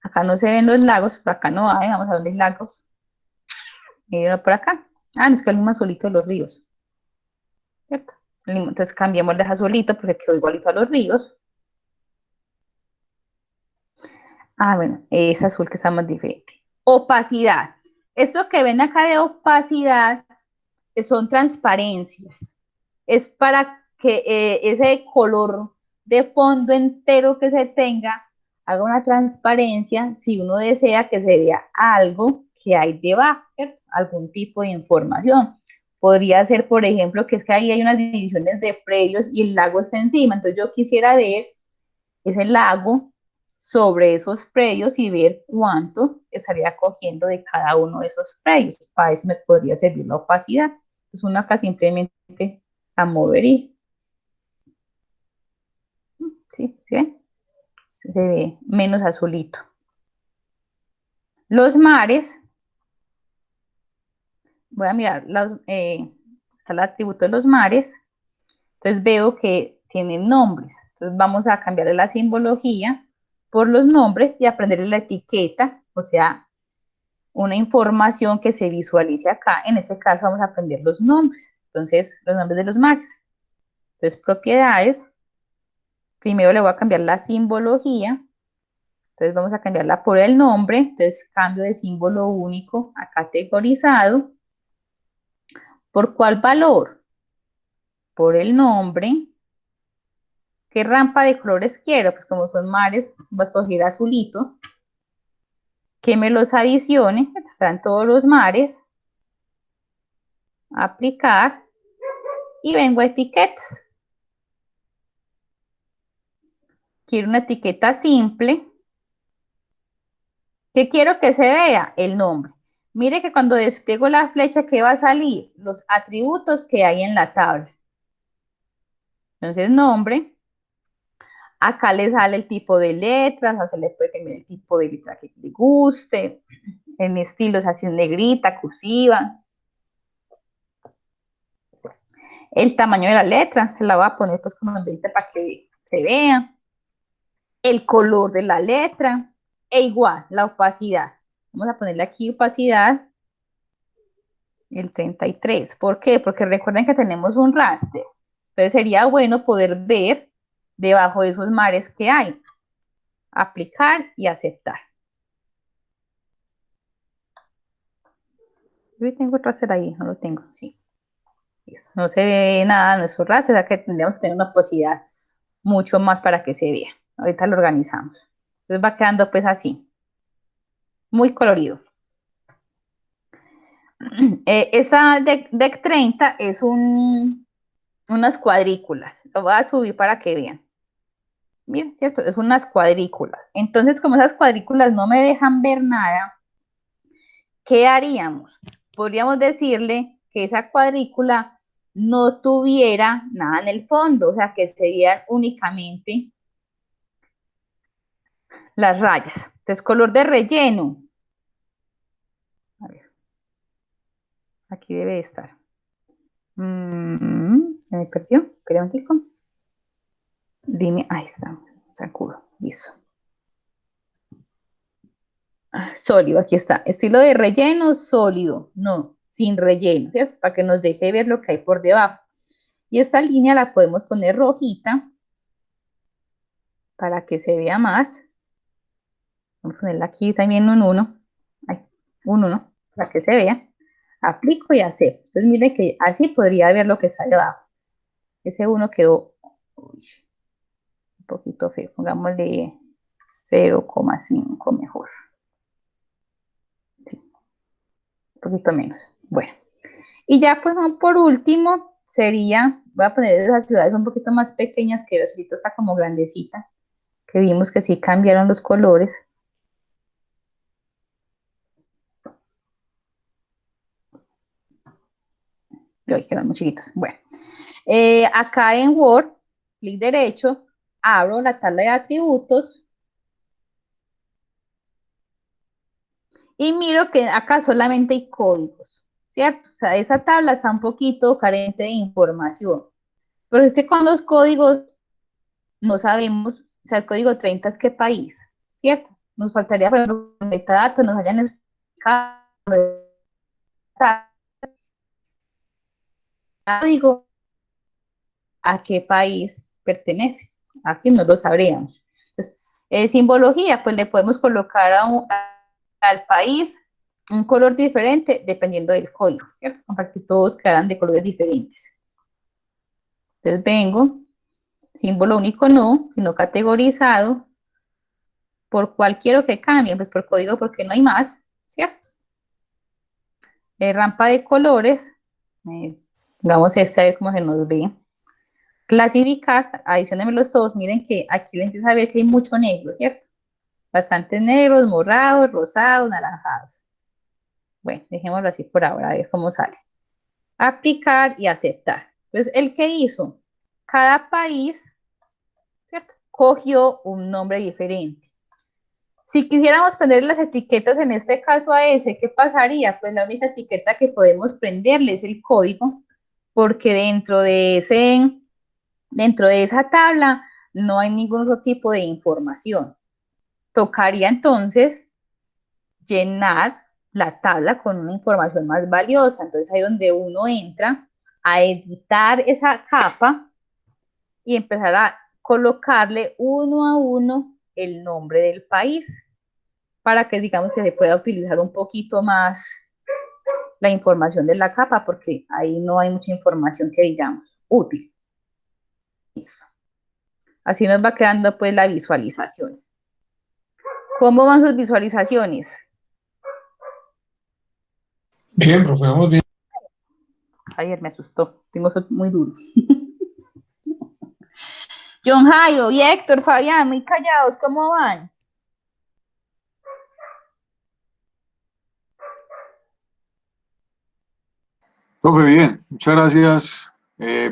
Acá no se ven los lagos, por acá no hay, vamos a ver los lagos. Miren por acá. No es que el mismo azulito de los ríos. ¿Cierto? Entonces cambiamos de azulito porque quedó igualito a los ríos. Bueno, es azul que está más diferente. Opacidad. Esto que ven acá de opacidad son transparencias. Es para que ese color de fondo entero que se tenga haga una transparencia si uno desea que se vea algo que hay debajo, ¿cierto? Algún tipo de información. Podría ser, por ejemplo, que es que ahí hay unas divisiones de predios y el lago está encima. Entonces yo quisiera ver ese lago sobre esos predios y ver cuánto estaría cogiendo de cada uno de esos predios. Para eso me podría servir la opacidad. Entonces uno acá simplemente la movería. ¿Sí? ¿Sí ven? Se ve menos azulito. Los mares, voy a mirar está el atributo de los mares. Entonces veo que tienen nombres. Entonces vamos a cambiarle la simbología por los nombres y aprenderle la etiqueta, o sea, una información que se visualice acá. En este caso vamos a aprender los nombres. Entonces, los nombres de los mares. Entonces, propiedades. Primero le voy a cambiar la simbología. Entonces, vamos a cambiarla por el nombre. Entonces, cambio de símbolo único a categorizado. ¿Por cuál valor? Por el nombre. ¿Qué rampa de colores quiero? Pues como son mares, voy a escoger azulito. Que me los adicione. Están todos los mares. Aplicar. Y vengo a etiquetas. Quiero una etiqueta simple. ¿Qué quiero que se vea? El nombre. Mire que cuando despliego la flecha, ¿qué va a salir? Los atributos que hay en la tabla. Entonces, nombre. Acá le sale el tipo de letras, se le puede cambiar el tipo de letra que le guste. En estilos así en negrita, cursiva. El tamaño de la letra, se la voy a poner pues como en 20 para que se vea. El color de la letra. E igual, la opacidad. Vamos a ponerle aquí opacidad. El 33. ¿Por qué? Porque recuerden que tenemos un raster. Entonces sería bueno poder ver debajo de esos mares que hay. Aplicar y aceptar. Yo tengo el raster ahí, no lo tengo, sí. Listo. No se ve nada en nuestro raster, o sea que tendríamos que tener una posibilidad mucho más para que se vea. Ahorita lo organizamos. Entonces va quedando pues así. Muy colorido. Esta DEC 30 es unas cuadrículas. Lo voy a subir para que vean. Miren, ¿cierto? Es unas cuadrículas. Entonces, como esas cuadrículas no me dejan ver nada, ¿qué haríamos? Podríamos decirle que esa cuadrícula no tuviera nada en el fondo, o sea, que serían únicamente las rayas. Entonces, color de relleno. A ver. Aquí debe estar. Me perdió. Espera un tico. Dime. Ahí está. Sacudo. Listo. Sólido, aquí está. Estilo de relleno, sólido. No, sin relleno, ¿cierto? Para que nos deje ver lo que hay por debajo. Y esta línea la podemos poner rojita para que se vea más. Vamos a ponerla aquí también un 1. Un 1, para que se vea. Aplico y acepto. Entonces miren que así podría ver lo que está debajo. Ese 1 quedó un poquito feo. Pongámosle 0,5 mejor. Sí, un poquito menos. Bueno. Y ya pues por último sería, voy a poner esas ciudades un poquito más pequeñas, que la ciudad está como grandecita, que vimos que sí cambiaron los colores. Ay, quedan muy chiquitos. Bueno, acá en Word, clic derecho, abro la tabla de atributos y miro que acá solamente hay códigos, ¿cierto? O sea, esa tabla está un poquito carente de información. Pero es que con los códigos no sabemos, o sea, el código 30 es qué país, ¿cierto? Nos faltaría, por ejemplo, metadatos, nos hayan explicado código a qué país pertenece. Aquí no lo sabríamos. Entonces, simbología, pues le podemos colocar al país un color diferente dependiendo del código, ¿cierto? Para que todos quedan de colores diferentes. Entonces vengo, símbolo único no, sino categorizado. ¿Por cuál quiero que cambie? Pues por código, porque no hay más, ¿cierto? Rampa de colores, vamos a ver cómo se nos ve. Clasificar, adicionémoslos todos, miren que aquí le empieza a ver que hay mucho negro, ¿cierto? Bastantes negros, morados, rosados, naranjados. Bueno, dejémoslo así por ahora, a ver cómo sale. Aplicar y aceptar. Entonces, ¿el que hizo? Cada país, ¿cierto? Cogió un nombre diferente. Si quisiéramos prender las etiquetas, en este caso a ese, ¿qué pasaría? Pues la única etiqueta que podemos prenderle es el código, porque dentro de esa tabla no hay ningún otro tipo de información. Tocaría entonces llenar la tabla con una información más valiosa. Entonces ahí es donde uno entra a editar esa capa y empezar a colocarle uno a uno el nombre del país, para que digamos que se pueda utilizar un poquito más la información de la capa, porque ahí no hay mucha información que digamos útil. Listo. Así nos va quedando pues la visualización. ¿Cómo van sus visualizaciones? Bien, profe, vamos bien. Javier me asustó, tengo eso muy duro. John Jairo y Héctor, Fabián, muy callados, ¿cómo van? Profe, bien, muchas gracias.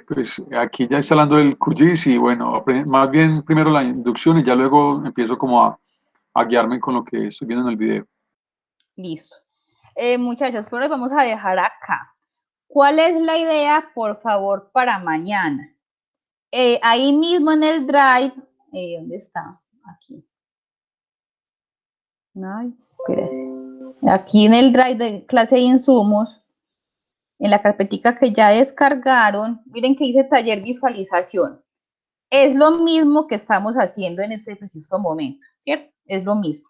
Pues aquí ya instalando el QGIS y bueno, más bien primero la inducción y ya luego empiezo como a guiarme con lo que estoy viendo en el video. Listo. Muchachos, pues los vamos a dejar acá. ¿Cuál es la idea, por favor, para mañana? Ahí mismo en el Drive, ¿dónde está? Aquí. Ay, espérese. Aquí en el Drive de clase de insumos, en la carpetica que ya descargaron, miren que dice taller visualización. Es lo mismo que estamos haciendo en este preciso momento, ¿cierto? Es lo mismo.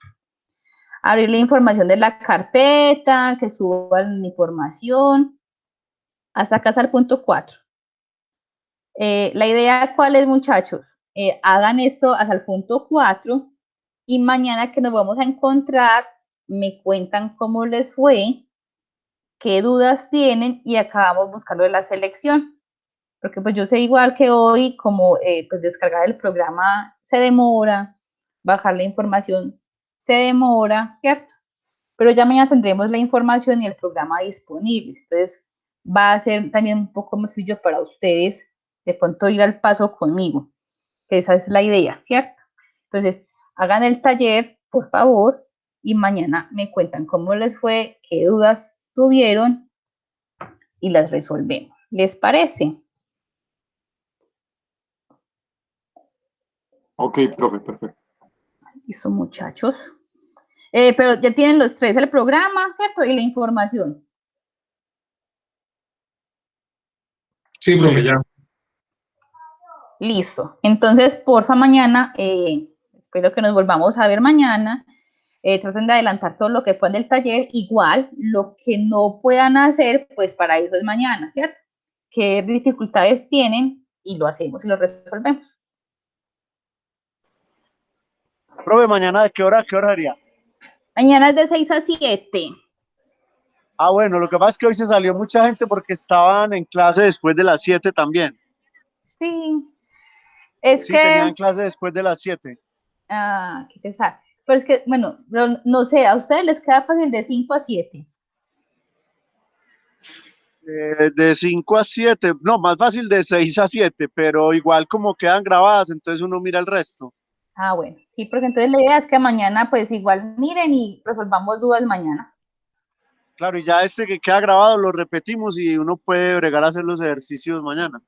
Abrir la información de la carpeta, que suban la información. Hasta acá está el punto 4. La idea, ¿cuál es, muchachos? Hagan esto hasta el punto 4 y mañana que nos vamos a encontrar, me cuentan cómo les fue, qué dudas tienen y acabamos buscando de la selección. Porque pues yo sé igual que hoy, como pues descargar el programa se demora, bajar la información se demora, ¿cierto? Pero ya mañana tendremos la información y el programa disponible. Entonces va a ser también un poco más sencillo para ustedes de pronto ir al paso conmigo, que esa es la idea, ¿cierto? Entonces, hagan el taller, por favor, y mañana me cuentan cómo les fue, qué dudas tuvieron y las resolvemos. ¿Les parece? Ok, profe, perfecto. Listo, muchachos. Pero ya tienen los 3, el programa, ¿cierto? Y la información. Sí, profe, ya. Listo. Entonces, porfa, mañana, espero que nos volvamos a ver mañana. Traten de adelantar todo lo que puedan del taller. Igual, lo que no puedan hacer, pues para eso es mañana, ¿cierto? ¿Qué dificultades tienen? Y lo hacemos y lo resolvemos. Profe, mañana ¿de qué hora sería? Mañana es de 6 a 7. Ah, bueno, lo que pasa es que hoy se salió mucha gente porque estaban en clase después de las 7 también. Sí. Es Sí, que... tenían clase después de las 7. Ah, qué pesar. Pero es que, bueno, no sé, ¿a ustedes les queda fácil de 5 a 7? De 5 a 7, no, más fácil de 6 a 7, pero igual como quedan grabadas, entonces uno mira el resto. Ah, bueno, sí, porque entonces la idea es que mañana pues igual miren y resolvamos dudas mañana. Claro, y ya este que queda grabado lo repetimos y uno puede bregar a hacer los ejercicios mañana.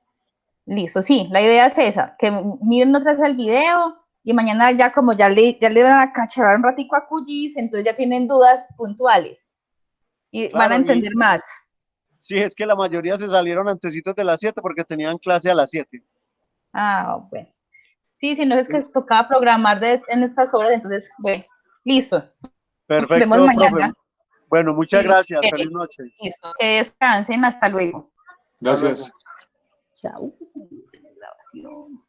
Listo, sí, la idea es esa, que miren otra vez el video y mañana ya como ya le van a cachar un ratico a QGIS, entonces ya tienen dudas puntuales y Claro, van a entender más. Sí, es que la mayoría se salieron antecitos de las 7 porque tenían clase a las 7. Ah, bueno. Sí, si no es que tocaba programar en estas horas, entonces, bueno, listo. Nos vemos Perfecto, profe. mañana. Bueno, muchas gracias. Feliz noche. Listo, que descansen. Hasta luego. Gracias. Chao. Grabación.